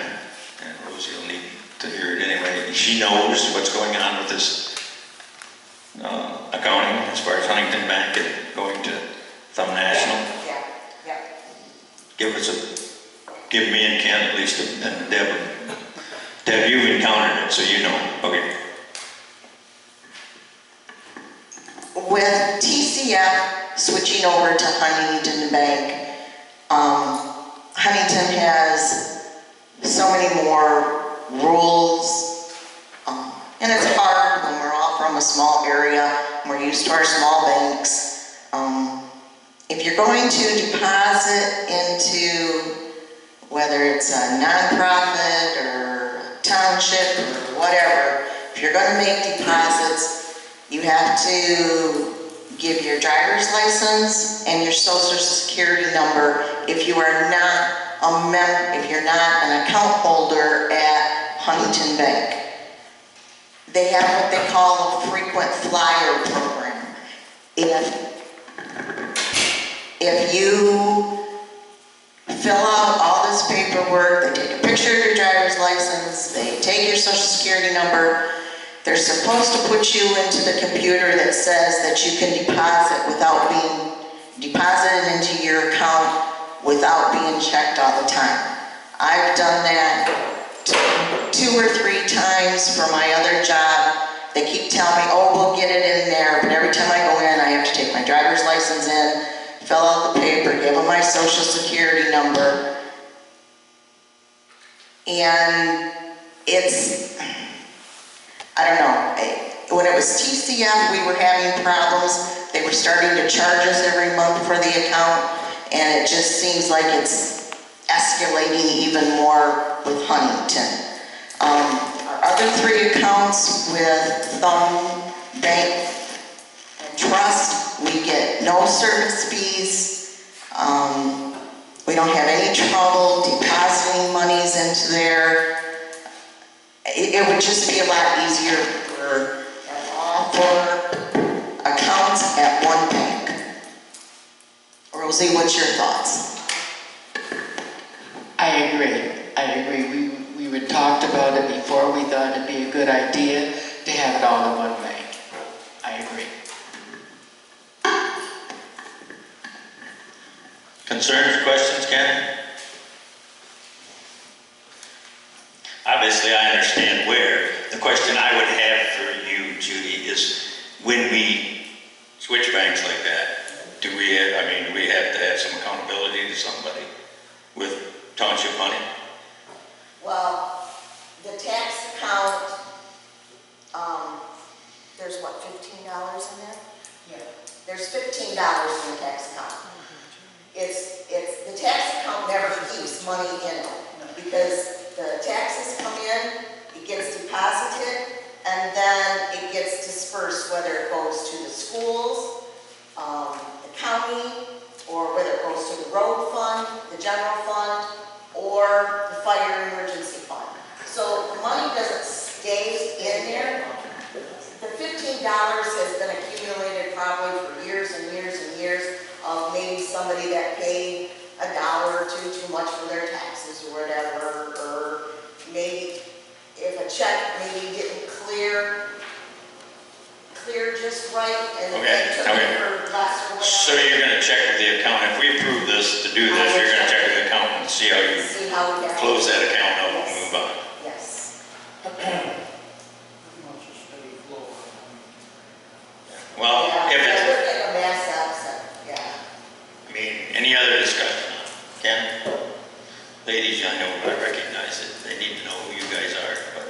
Speaker 1: and Rosie will need to hear it anyway. She knows what's going on with this accounting as far as Huntington Bank and going to Thumb National.
Speaker 2: Yeah, yeah.
Speaker 1: Give me and Ken at least, and Deb, you've encountered it, so you know. Okay.
Speaker 2: With TCF switching over to Huntington Bank, Huntington has so many more rules, and it's hard when we're all from a small area, and we're used to our small banks. If you're going to deposit into whether it's a nonprofit or a township or whatever, if you're going to make deposits, you have to give your driver's license and your social security number if you are not if you're not an account holder at Huntington Bank. They have what they call a frequent flyer program. If you fill out all this paperwork, they take a picture of your driver's license, they take your social security number, they're supposed to put you into the computer that says that you can deposit into your account without being checked all the time. I've done that 2 or 3 times for my other job. They keep telling me, oh, we'll get it in there, but every time I go in, I have to take my driver's license in, fill out the paper, give them my social security number. And it's, I don't know, when it was TCF, we were having problems. They were starting to charge us every month for the account, and it just seems like it's escalating even more with Huntington. Our other 3 accounts with Thumb Bank and Trust, we get no service fees. We don't have any trouble depositing monies into there. It would just be a lot easier for all 4 accounts at one bank. Rosie, what's your thoughts?
Speaker 4: I agree. We would talked about it before. We thought it'd be a good idea to have it all in one bank. I agree.
Speaker 1: Concerns, questions, Ken? Obviously, I understand where. The question I would have for you, Judy, is when we switch banks like that, do we have to have some accountability to somebody with township money?
Speaker 2: Well, the tax account, there's what, $15 in there?
Speaker 4: Yeah.
Speaker 2: there's $15 in the tax account. The tax account never keeps money in it, because the taxes come in, it gets deposited, and then it gets dispersed, whether it goes to the schools, the county, or whether it goes to the road fund, the general fund, or the fire emergency fund. So the money doesn't stay in there. The $15 has been accumulated probably for years and years and years of maybe somebody that paid $1 or $2 too much for their taxes or whatever, or maybe if a check maybe didn't clear just right, and they took it for less or whatever.
Speaker 1: So you're gonna check with the accountant, if we approve this, to do this, you're gonna check with the accountant and see how you
Speaker 2: we can
Speaker 1: close that account up and
Speaker 2: Yes.
Speaker 1: move on.
Speaker 2: Yes.
Speaker 6: Pretty much a steady flow.
Speaker 1: Well,
Speaker 2: Yeah,
Speaker 1: if
Speaker 2: it
Speaker 1: it's,
Speaker 2: looked like a mass accident, yeah.
Speaker 1: I mean, any other discussion? Ken? Ladies, I know, I recognize it, they need to know who you guys are, but.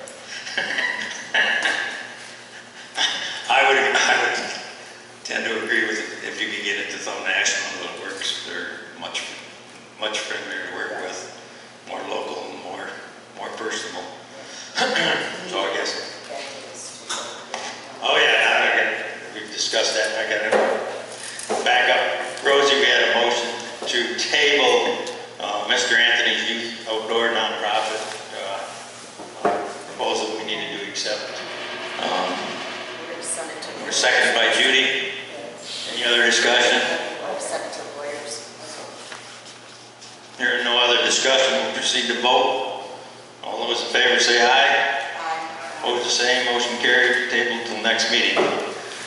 Speaker 1: I would tend to agree with it, if you could get it to Thumb National, it works, they're much friendlier to work with, more local, and more personal. So I guess. Oh yeah, we've discussed that, I got it. Back up, Rosie, we had a motion to table Mr. Anthony's Youth Outdoor Nonprofit proposal we needed to accept. We're seconded by Judy. Any other discussion?
Speaker 2: Send it to the lawyers.
Speaker 1: Hearing no other discussion, we'll proceed to vote. All those in favor say aye.
Speaker 2: Aye.
Speaker 1: Opposed, the same. Motion carried. Table till next meeting.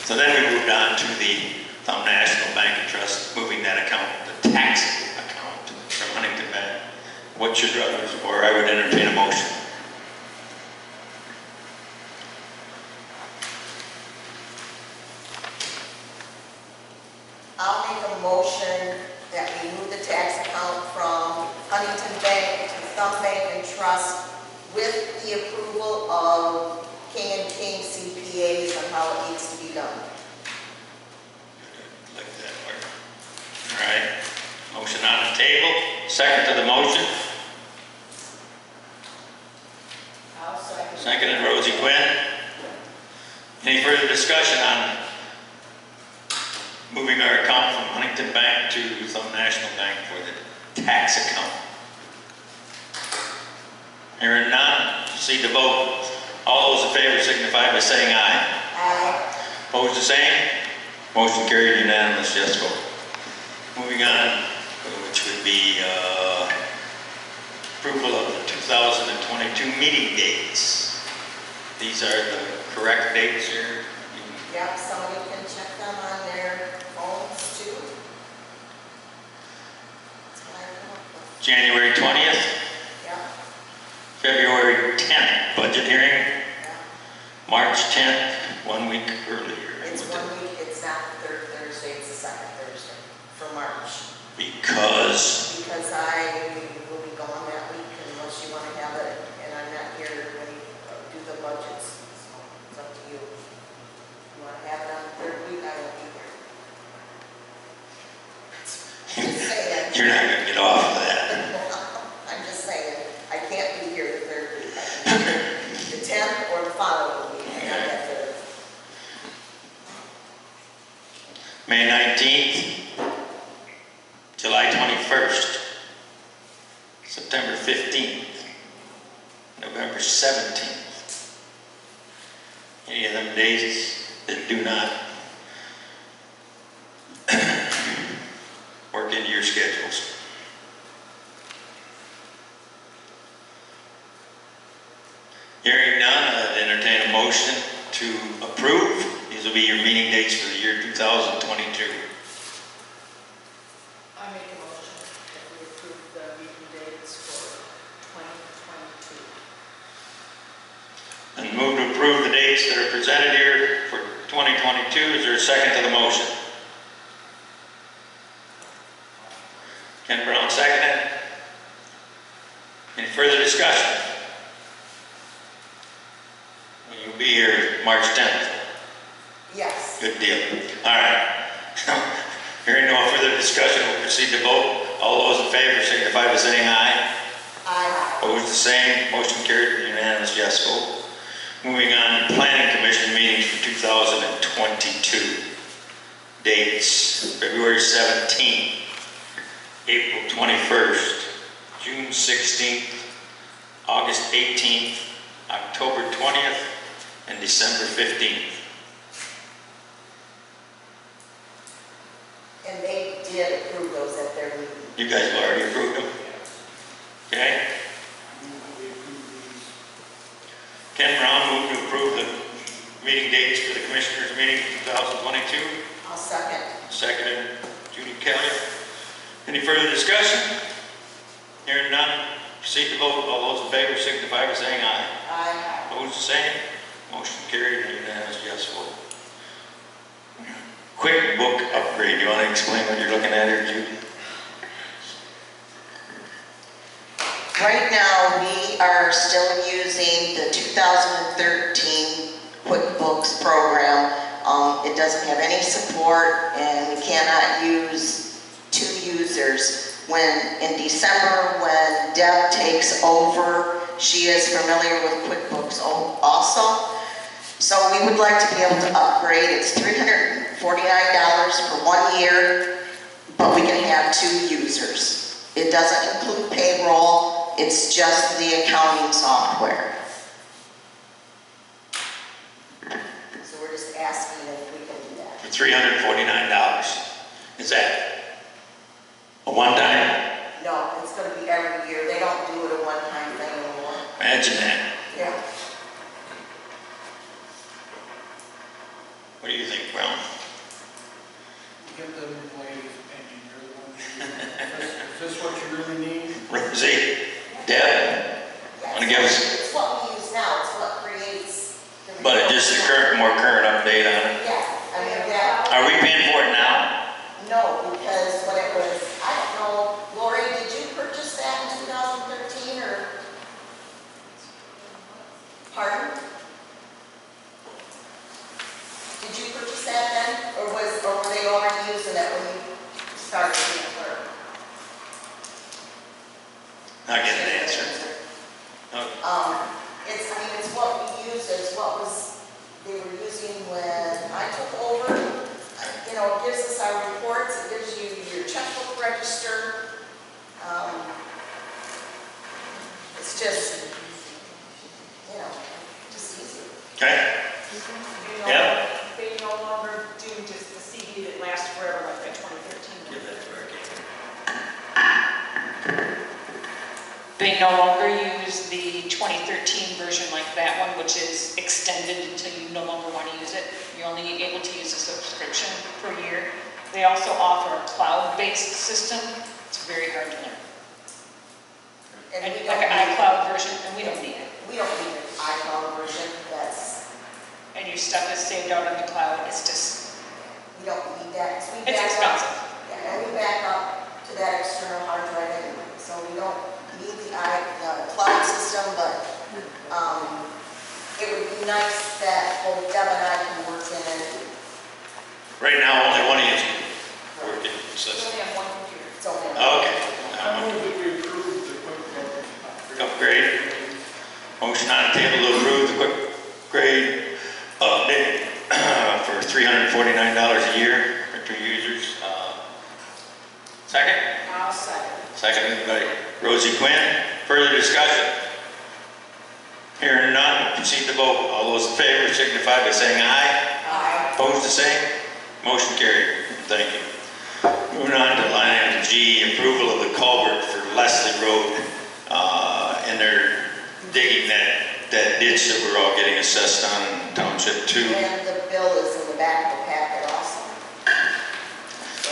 Speaker 1: So then we moved on to the Thumb National Bank and Trust, moving that account, the tax account from Huntington Bank. What's your druthers? Or I would entertain a motion.
Speaker 2: I'll make a motion that we move the tax account from Huntington Bank to Thumb Bank and Trust with the approval of King & King CPAs on how it needs to be done.
Speaker 1: Like that work. All right. Motion on the table. Second to the motion.
Speaker 2: I'll second.
Speaker 1: Seconded Rosie Quinn. Any further discussion on moving our account from Huntington Bank to Thumb National Bank for the tax account? Hearing none, proceed to vote. All those in favor signify by saying aye.
Speaker 2: Aye.
Speaker 1: Opposed, the same. Motion carried unanimous, yes vote. Moving on, which would be approval of the 2022 meeting dates. These are the correct dates here.
Speaker 2: Yep, somebody can check them on their phones too. That's what I come up with.
Speaker 1: January 20th,
Speaker 2: Yep,
Speaker 1: February 10th, budget hearing.
Speaker 2: yep.
Speaker 1: March 10th, 1 week earlier.
Speaker 2: It's 1 week, it's not the third Thursday, it's the second Thursday for March.
Speaker 1: Because,
Speaker 2: Because I will be gone that week unless you want to have it, and I'm not here when you do the budgets, so it's up to you. You want to have it on the third week, I won't be here. Just saying.
Speaker 1: you're not gonna get off of that.
Speaker 2: I'm just saying, I can't be here the third week. I can be here the 10th or the following week, not that third.
Speaker 1: May 19th, July 21st, September 15th, November 17th. Any of them days that do not work into your schedules. Hearing none, I'd entertain a motion to approve. These will be your meeting dates for the year 2022.
Speaker 8: I make a motion that we approve the meeting dates for 2022.
Speaker 1: And move to approve the dates that are presented here for 2022. Is there a second to the motion? Ken Brown seconded. Any further discussion? You'll be here March 10th.
Speaker 2: Yes.
Speaker 1: Good deal. All right. Hearing no further discussion, we'll proceed to vote. All those in favor signify by saying aye.
Speaker 2: Aye.
Speaker 1: Opposed, the same. Motion carried with unanimous yes vote. Moving on to Planning Commission meetings for 2022. Dates: February 17th, April 21st, June 16th, August 18th, October 20th, and December 15th.
Speaker 2: And they did approve those at their meeting.
Speaker 1: You guys have already approved them? Okay. Ken Brown moved to approve the meeting dates for the Commissioners' meeting 2022.
Speaker 2: I'll second.
Speaker 1: Seconded, Judy Kelly. Any further discussion? Hearing none, proceed to vote. All those in favor signify by saying aye.
Speaker 2: Aye.
Speaker 1: Opposed, the same. Motion carried, unanimous yes vote. Quick book upgrade. You want to explain what you're looking at here, Judy?
Speaker 2: Right now, we are still using the 2013 QuickBooks program. It doesn't have any support, and we cannot use 2 users. In December, when Deb takes over, she is familiar with QuickBooks also. So we would like to be able to upgrade. It's $349 for 1 year, but we can have 2 users. It doesn't include payroll, it's just the accounting software. So we're just asking if we can do that.
Speaker 1: For $349. Is that a one-time?
Speaker 2: No, it's going to be every year. They don't do it a one-time thing anymore.
Speaker 1: Imagine that.
Speaker 2: Yeah.
Speaker 1: What do you think, Brown?
Speaker 6: Give the lady's opinion, you're the one. Is this what you really need?
Speaker 1: Rosie, Deb, want to give us,
Speaker 2: It's what we use now, it's what creates the.
Speaker 1: but it just a more current update on it.
Speaker 2: Yeah, I mean, that,
Speaker 1: Are we paying for it now?
Speaker 2: no, because when it was, I don't know, Lori, did you purchase that in 2013 or? Pardon? Did you purchase that then, or were they already using it when you started being clerk?
Speaker 1: Not getting an answer. Okay.
Speaker 2: It's what we use, it's what they were using when I took over. You know, it gives us our reports, it gives you your checkbook register. It's just, you know, just easy.
Speaker 1: Okay. Yeah.
Speaker 8: They no longer do just the CD that lasts forever like that 2013.
Speaker 1: Give that to our kid.
Speaker 13: They no longer use the 2013 version like that one, which is extended until you no longer want to use it. You're only able to use a subscription per year. They also offer a cloud-based system. It's very hard to learn.
Speaker 2: And we
Speaker 13: Like
Speaker 2: don't
Speaker 13: an
Speaker 2: need-
Speaker 13: iCloud version, and we don't need it.
Speaker 2: We don't need an iCloud version,
Speaker 13: And your stuff is saved out on the cloud. It's just,
Speaker 2: we don't need that. 'Cause we
Speaker 13: it's
Speaker 2: back
Speaker 13: expensive.
Speaker 2: up. Yeah, and we back up to that external hard drive anyway, so we don't need the cloud system, but, it would be nice that both Deb and I can work in it.
Speaker 1: Right now, only one of you is working.
Speaker 8: We
Speaker 1: So,
Speaker 8: only have one computer.
Speaker 2: It's only.
Speaker 1: okay.
Speaker 6: I move that we approve the QuickBooks
Speaker 1: Upgrade. Motion on the table to approve the quick grade update for $349 a year for 2 users. Second?
Speaker 8: I'll second.
Speaker 1: Seconded by Rosie Quinn. Further discussion? Hearing none, proceed to vote. All those in favor signify by saying aye.
Speaker 2: Aye.
Speaker 1: Opposed, the same. Motion carried. Thank you. Moving on to line item G, approval of the culvert for Leslie Road. And they're digging that ditch that we're all getting assessed on in Township 2.
Speaker 2: And the bill is in the back of the packet also.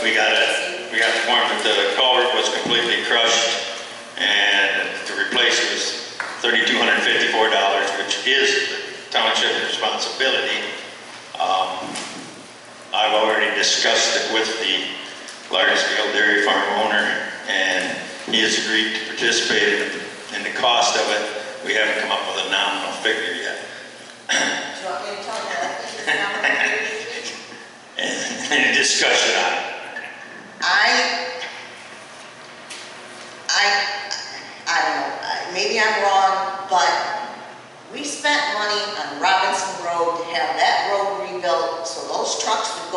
Speaker 1: We got informed that the culvert was completely crushed, and to replace it was $3,254, which is the township's responsibility. I've already discussed it with the large-scale dairy farm owner, and he has agreed to participate in the cost of it. We haven't come up with a nominal figure yet.
Speaker 2: Do you want me to tell you that?
Speaker 1: Any discussion on it?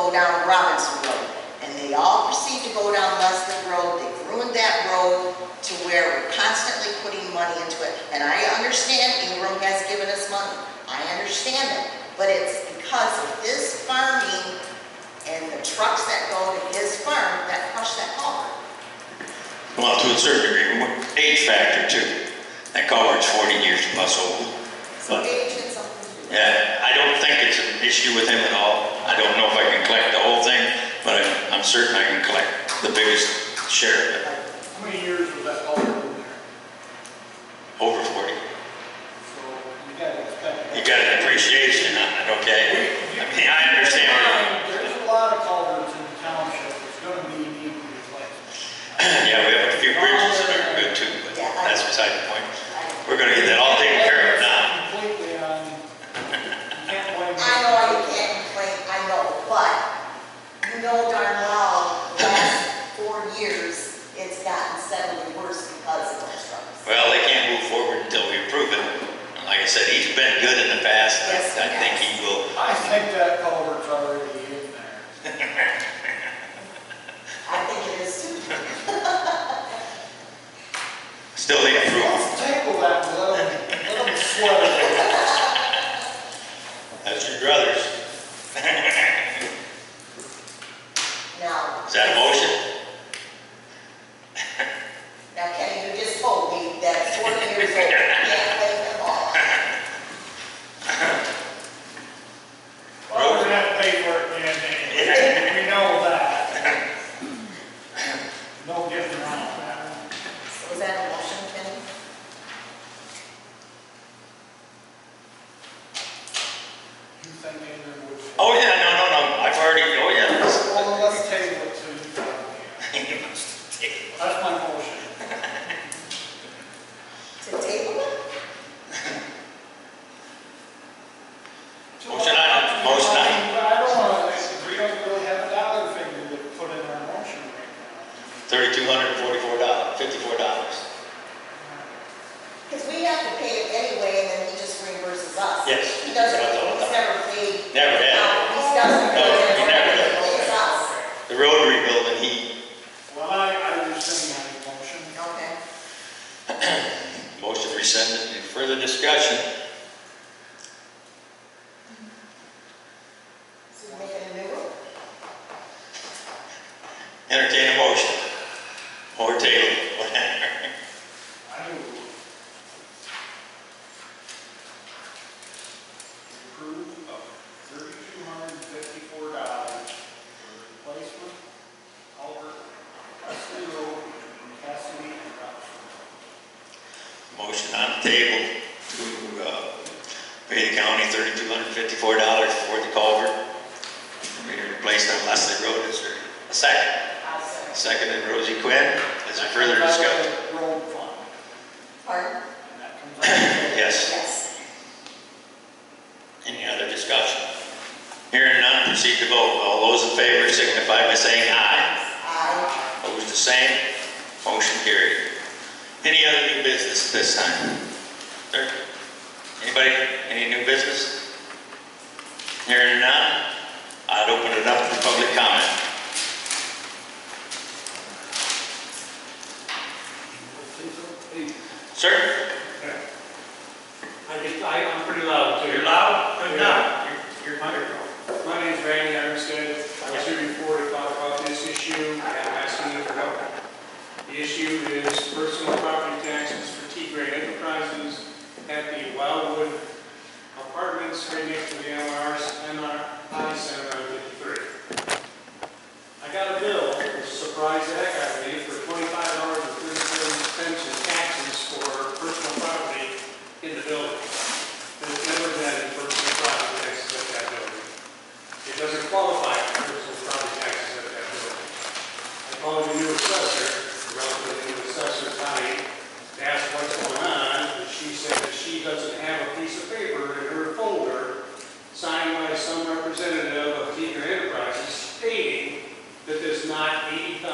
Speaker 2: go down Robinson Road. And they all proceed to go down Leslie Road. They've ruined that road to where we're constantly putting money into it. And I understand Ingram has given us money. I understand it. But it's because of his farming and the trucks that go to his farm that crush that culvert.
Speaker 1: Well, to a certain degree, age factor too. That culvert's 40 years plus old.
Speaker 2: So
Speaker 1: But,
Speaker 2: age had something to do with it.
Speaker 1: yeah, I don't think it's an issue with him at all. I don't know if I can collect the whole thing, but I'm certain I can collect the biggest share of it.
Speaker 6: How many years was that culvert in there?
Speaker 1: Over 40.
Speaker 6: So you gotta expect.
Speaker 1: You got an appreciation on it, okay? I mean, I understand.
Speaker 6: There's a lot of culverts in the township that's gonna be needing replacement.
Speaker 1: Yeah, we have a few bridges that are good too, but that's beside the point. We're gonna get that all taken care of now.
Speaker 6: Completely on, you can't blame.
Speaker 2: I know you can't complain, I know, but you know darn well, the last 4 years, it's gotten steadily worse because of those trucks.
Speaker 1: Well, they can't move forward until we approve it. And like I said, he's been good in the past.
Speaker 2: Yes, he
Speaker 1: I think
Speaker 2: has.
Speaker 1: he will.
Speaker 6: I think that culvert's already in there.
Speaker 2: I think it is too.
Speaker 1: Still need approval.
Speaker 6: Let's table that and let them sweat it.
Speaker 1: That's your brothers.
Speaker 2: Now.
Speaker 1: Is that a motion?
Speaker 2: Now, Kenny, you just told me that 40 years old, you can't blame them all.
Speaker 6: Well, we're gonna have to pay for it in the end. We know that. No getting around that.
Speaker 2: So is that a motion, Kenny?
Speaker 6: You think Ingram would?
Speaker 1: Oh, yeah, no. I've already, oh, yeah.
Speaker 6: Well, let's table it to you. That's my motion.
Speaker 2: To table it?
Speaker 1: Motion on.
Speaker 6: I don't want to, we don't really have a dollar figure to put in our motion right now.
Speaker 1: $3,254, $54.
Speaker 2: Because we have to pay it anyway, and then he just reimburses us.
Speaker 1: Yes.
Speaker 2: He doesn't,
Speaker 1: That's all the
Speaker 2: he's
Speaker 1: time.
Speaker 2: never paid.
Speaker 1: Never had.
Speaker 2: He doesn't
Speaker 1: No,
Speaker 2: pay
Speaker 1: he never
Speaker 2: it,
Speaker 1: does.
Speaker 2: it's us.
Speaker 1: The road rebuilding, he,
Speaker 6: Well, I understand my motion.
Speaker 2: Okay.
Speaker 1: motion rescinded. Any further discussion?
Speaker 2: So you're making a new one?
Speaker 1: Entertain a motion. Or table, whatever.
Speaker 6: I move. Approve of $3,254 for replacement culvert, Wesley Road, in Cassidy and Robinson.
Speaker 1: Motion on the table to pay the county $3,254 for the culvert. Replaced on Leslie Road. Is there a second?
Speaker 2: I'll say.
Speaker 1: Seconded Rosie Quinn. Is there further discussion?
Speaker 6: Road fund.
Speaker 2: Pardon?
Speaker 6: And that comes out.
Speaker 1: Yes.
Speaker 2: Yes.
Speaker 1: Any other discussion? Hearing none, proceed to vote. All those in favor signify by saying aye.
Speaker 2: Aye.
Speaker 1: Opposed, the same. Motion carried. Any other new business this time? Sir? Anybody? Any new business? Hearing none, I'd open it up for public comment. Sir?
Speaker 14: I'm pretty loud too.
Speaker 1: You're loud? Good enough. Your microphone.
Speaker 14: My name's Randy Armstead. I was here before to talk about this issue. I'm asking you for help. The issue is personal property taxes for T-Grade Enterprises at the Wildwood Apartments right next to the NRI Center on 53. I got a bill, which surprised the heck out of me, for $25.37 in taxes for personal property in the building. There's never been any personal property taxes at that building. It doesn't qualify for personal property taxes at that building. I called the new assessor, the relatively new assessor, Connie, to ask what's going on, and she said that she doesn't have a piece of paper in her folder signed by some representative of T-Grade Enterprises stating that there's not $80,000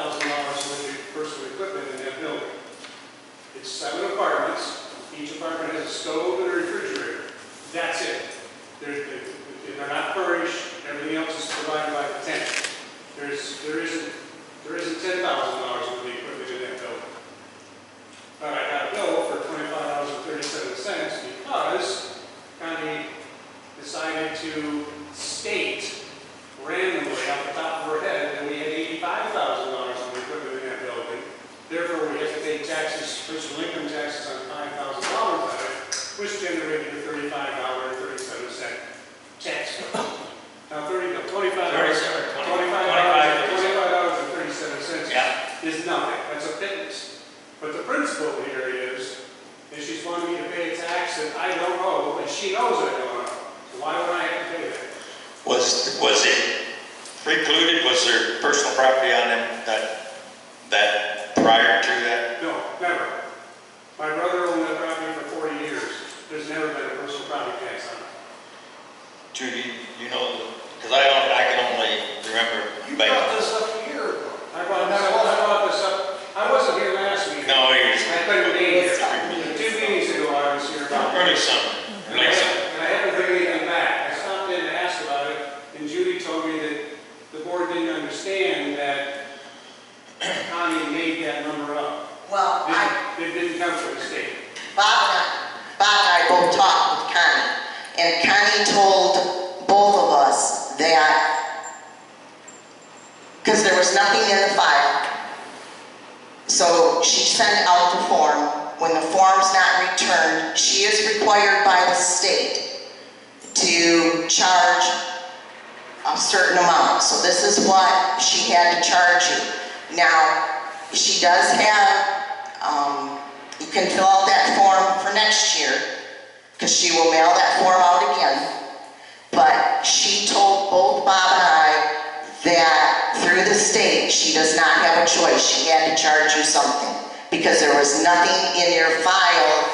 Speaker 1: precluded? Was there personal property on them that prior to that?
Speaker 14: No, never. My brother owned that property for 40 years. There's never been a personal property tax on it.
Speaker 1: Judy, you know, because I can only remember.
Speaker 6: You brought this up a year ago.
Speaker 14: I brought this up. I wasn't here last week.
Speaker 1: No, he was.
Speaker 14: I couldn't be here. 2 meetings ago, I was here about.
Speaker 1: Early summer.
Speaker 14: And I haven't heard anything back. I stopped in to ask about it, and Judy told me that the board didn't understand that Connie made that number up.
Speaker 2: Well,
Speaker 14: It didn't come from the state.
Speaker 2: Bob and I both talked with Connie, and Connie told both of us that, because there was nothing in the file, so she sent out the form. When the form's not returned, she is required by the state to charge a certain amount. So this is what she had to charge you. Now, she does have, you can fill out that form for next year, because she will mail that form out again. But she told both Bob and I that through the state, she does not have a choice. She had to charge you something, because there was nothing in your file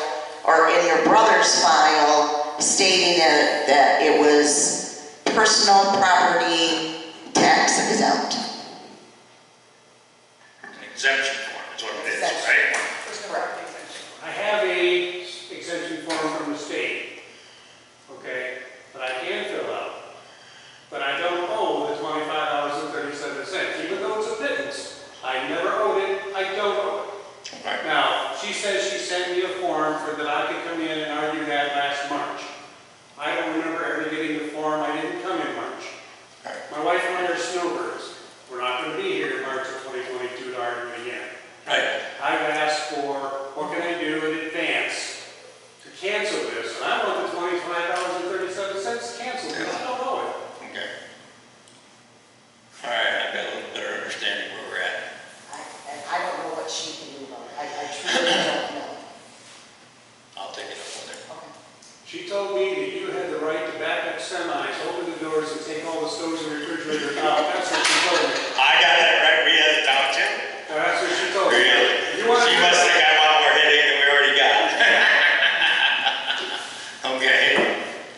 Speaker 2: or in your brother's file stating that it was personal property tax exempt.
Speaker 1: An exemption form is what it is, right?
Speaker 2: That's correct.
Speaker 14: I have a exemption form from the state, okay, that I can fill out. But I don't owe the $25.37, even though it's a pittance. I never owed it, I don't owe it.
Speaker 1: Right.
Speaker 14: Now, she says she sent me a form for that I could come in and argue that last March. I don't remember ever getting the form, I didn't come in March.
Speaker 1: Right.
Speaker 14: My wife and I are snowbirds. We're not going to be here in March of 2022 to argue it again.
Speaker 1: Right.
Speaker 14: I've asked for, what can I do in advance to cancel this? And I want the $25.37 canceled, because I don't know it.
Speaker 1: Okay. All right, I've got a little better understanding where we're at.
Speaker 2: I don't know what she can do about it. I truly don't know.
Speaker 1: I'll take it up with her.
Speaker 2: Okay.
Speaker 14: She told me that you had the right to back up semis, open the doors, and take all the stoves and refrigerators out. That's what she told me.
Speaker 1: I got that right. We had the township.
Speaker 14: That's what she told me.
Speaker 1: Really? She must think I want more headache than we already got. Okay.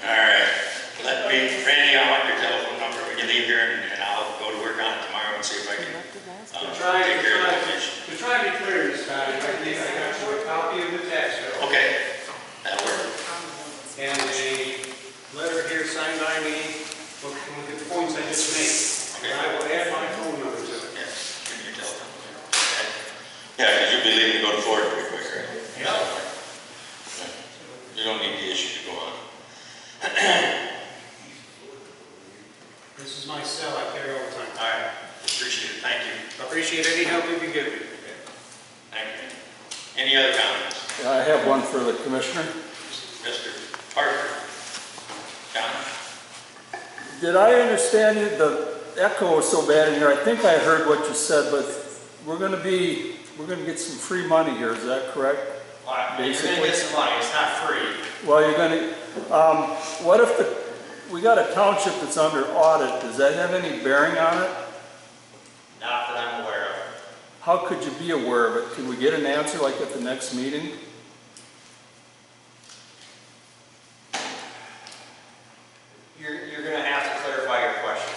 Speaker 1: All right. Randy, I want your telephone number when you leave here, and I'll go to work on it tomorrow and see if I can take care of that issue.
Speaker 14: To try to be clear this time, I think I got you a copy of the tax bill.
Speaker 1: Okay. That'll work.
Speaker 14: And a letter here signed by me, look at the points I just made.
Speaker 1: Okay.
Speaker 14: And I will add my phone number to it.
Speaker 1: Yeah. Give me your telephone. Okay. Yeah, because you'll be leaving to go to Florida pretty quick, right?
Speaker 14: Yeah.
Speaker 1: You don't need the issue to go on.
Speaker 14: This is my cell I carry all the time.
Speaker 1: All right. Appreciate it. Thank you.
Speaker 14: Appreciate any help you can give me.
Speaker 1: Thank you. Any other comments?
Speaker 10: I have one for the commissioner.
Speaker 1: Mr. Parker? John?
Speaker 10: Did I understand you, the echo was so bad in here, I think I heard what you said, but we're gonna get some free money here, is that correct?
Speaker 3: You're gonna get some money, it's not free.
Speaker 10: Well, you're gonna, what if we got a township that's under audit, does that have any bearing on it?
Speaker 3: Not that I'm aware of.
Speaker 10: How could you be aware of it? Can we get an answer like at the next meeting?
Speaker 3: You're gonna have to clarify your question.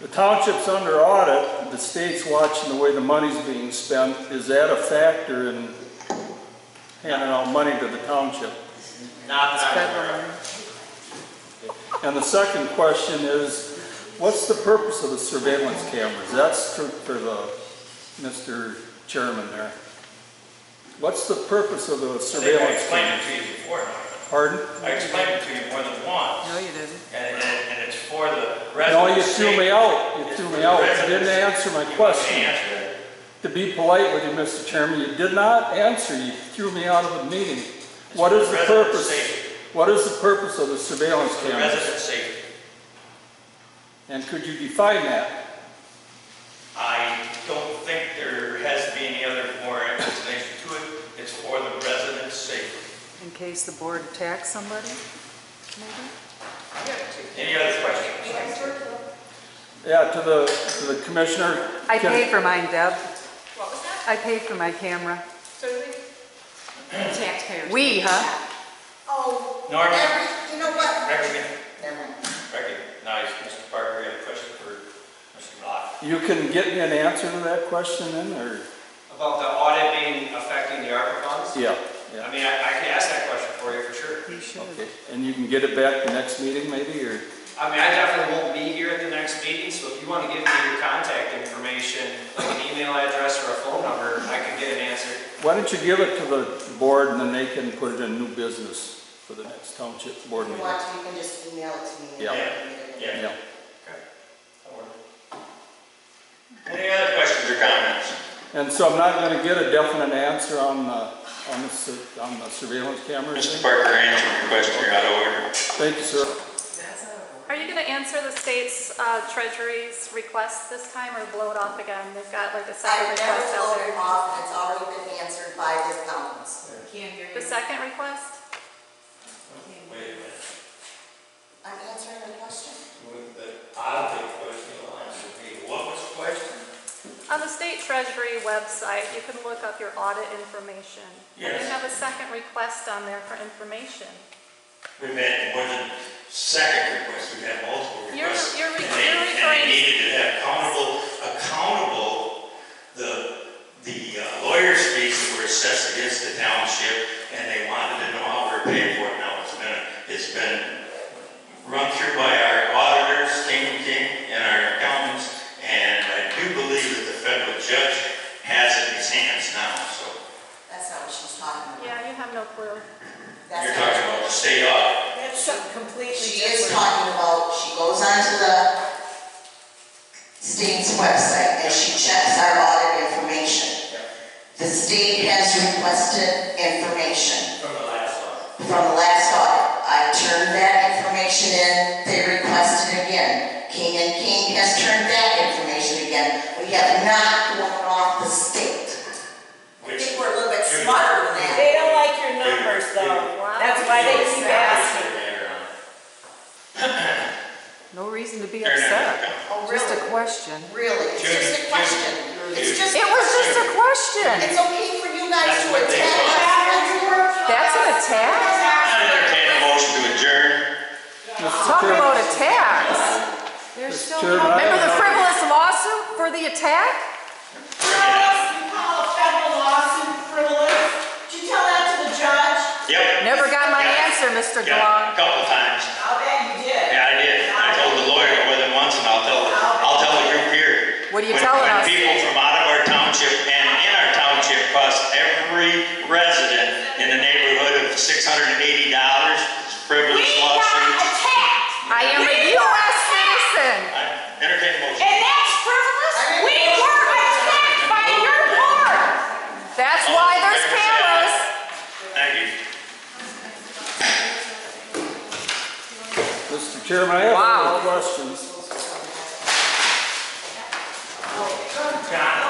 Speaker 10: The township's under audit, the state's watching the way the money's being spent. Is that a factor in handing out money to the township?
Speaker 3: Not that I'm aware of.
Speaker 10: And the second question is, what's the purpose of the surveillance cameras? That's for the Mr. Chairman there. What's the purpose of the surveillance
Speaker 9: I explained
Speaker 10: cameras?
Speaker 9: it to you before.
Speaker 10: Pardon?
Speaker 9: I explained it to you more than once.
Speaker 13: No, you didn't.
Speaker 9: And it's for the
Speaker 10: No,
Speaker 9: residents.
Speaker 10: you threw me out. You threw me out. You didn't answer my question. To be polite with you, Mr. Chairman, you did not answer. You threw me out of the meeting. What is the purpose? What is the purpose of the surveillance cameras?
Speaker 9: Resident safety.
Speaker 10: And could you define that?
Speaker 9: I don't think there has to be any other more explanation to it. It's for the residents' safety.
Speaker 15: In case the board attacks somebody, maybe?
Speaker 9: Any other questions?
Speaker 10: Yeah, to the commissioner.
Speaker 15: I paid for mine, Deb.
Speaker 8: What was that?
Speaker 15: I paid for my camera.
Speaker 8: So we, taxpayers.
Speaker 15: We, huh?
Speaker 2: Oh,
Speaker 9: Norman.
Speaker 2: you know what?
Speaker 9: Recognize Mr. Parker, you have a question for Mr. Block.
Speaker 10: You can get me an answer to that question then, or?
Speaker 3: About the audit being affecting the ARPA funds?
Speaker 10: Yeah,
Speaker 3: I mean, I can ask that question for you for sure.
Speaker 15: You should.
Speaker 10: okay. And you can get it back the next meeting maybe, or?
Speaker 3: I mean, I definitely won't be here at the next meeting, so if you want to give me your contact information, like an email address or a phone number, I can get an answer.
Speaker 10: Why don't you give it to the board and then they can put it in new business for the next township board
Speaker 2: If you
Speaker 10: meeting?
Speaker 2: want to, you can just email it to me. and
Speaker 10: Yeah.
Speaker 2: I can get it in.
Speaker 10: Yeah.
Speaker 3: Okay. That'll work.
Speaker 1: Any other questions or comments?
Speaker 10: And so I'm not gonna get a definite answer on the surveillance cameras?
Speaker 1: Mr. Parker, answer your question, you're out of order.
Speaker 10: Thank you, sir.
Speaker 16: Are you going to answer the state's treasury's request this time or blow it off again? They've got like a second
Speaker 2: I've never
Speaker 16: request out
Speaker 2: told
Speaker 16: there.
Speaker 2: them off, and it's already been answered by the accountants.
Speaker 16: The second request?
Speaker 9: Wait a minute.
Speaker 2: I'm answering the question.
Speaker 9: I don't think the question will answer me. What was the question?
Speaker 16: On the state treasury website, you can look up your audit information. And you
Speaker 9: Yes.
Speaker 16: have a second request on there for information.
Speaker 9: We've had more than second requests, we've had multiple requests.
Speaker 16: You're
Speaker 9: And they
Speaker 16: referring,
Speaker 9: needed to have accountable, the lawyer's fees that were assessed against the township, and they wanted to know how we're paying for it now. It's been run through by our auditors, King, and our accountants, and I do believe that the federal judge has it in his hands now, so.
Speaker 2: That's not what she's talking about.
Speaker 16: yeah, you have no clue.
Speaker 2: That's
Speaker 9: You're
Speaker 2: not-
Speaker 9: talking about the state audit.
Speaker 8: That's something completely
Speaker 2: She
Speaker 8: different.
Speaker 2: is talking about, she goes onto the state's website and she checks our audit information. The state has requested information
Speaker 9: From the last audit.
Speaker 2: from the last audit. I turned that information in, they requested it again. King and King has turned that information again. We have not gone off the state. I think we're a little bit smarter than that.
Speaker 8: They don't like your numbers though. That's why they keep asking.
Speaker 15: No reason to be
Speaker 1: They're not
Speaker 15: upset.
Speaker 1: gonna
Speaker 2: Oh,
Speaker 15: Just a
Speaker 2: really?
Speaker 15: question.
Speaker 2: Really? It's just a question. It's just.
Speaker 15: It was just a question.
Speaker 2: It's okay for you guys
Speaker 9: That's
Speaker 2: to
Speaker 9: what they
Speaker 2: attack
Speaker 9: thought.
Speaker 2: us.
Speaker 15: That's an attack?
Speaker 1: I entertain a motion to adjourn.
Speaker 15: Talk about attacks.
Speaker 10: Mr. Chairman, I
Speaker 15: Remember the
Speaker 10: have-
Speaker 15: frivolous lawsuit for the attack?
Speaker 2: You call a federal lawsuit frivolous? Did you tell that to the judge?
Speaker 1: Yep.
Speaker 15: Never got my
Speaker 1: Yeah.
Speaker 15: answer, Mr.
Speaker 1: Yeah,
Speaker 15: Gallant.
Speaker 1: a couple times.
Speaker 2: I'll bet you did.
Speaker 1: Yeah, I did. I told the lawyer more than once, and I'll tell the group here.
Speaker 15: What are you telling us?
Speaker 1: When people from out of our township and in our township cost every resident in the neighborhood of $680, frivolous lawsuits.
Speaker 15: I am a U.S. citizen.
Speaker 1: I entertain a motion.
Speaker 8: And that's frivolous? We were attacked by your board.
Speaker 15: That's why there's cameras.
Speaker 1: Thank you.
Speaker 10: Mr. Chairman, I have
Speaker 15: Wow.
Speaker 10: no questions.
Speaker 9: John,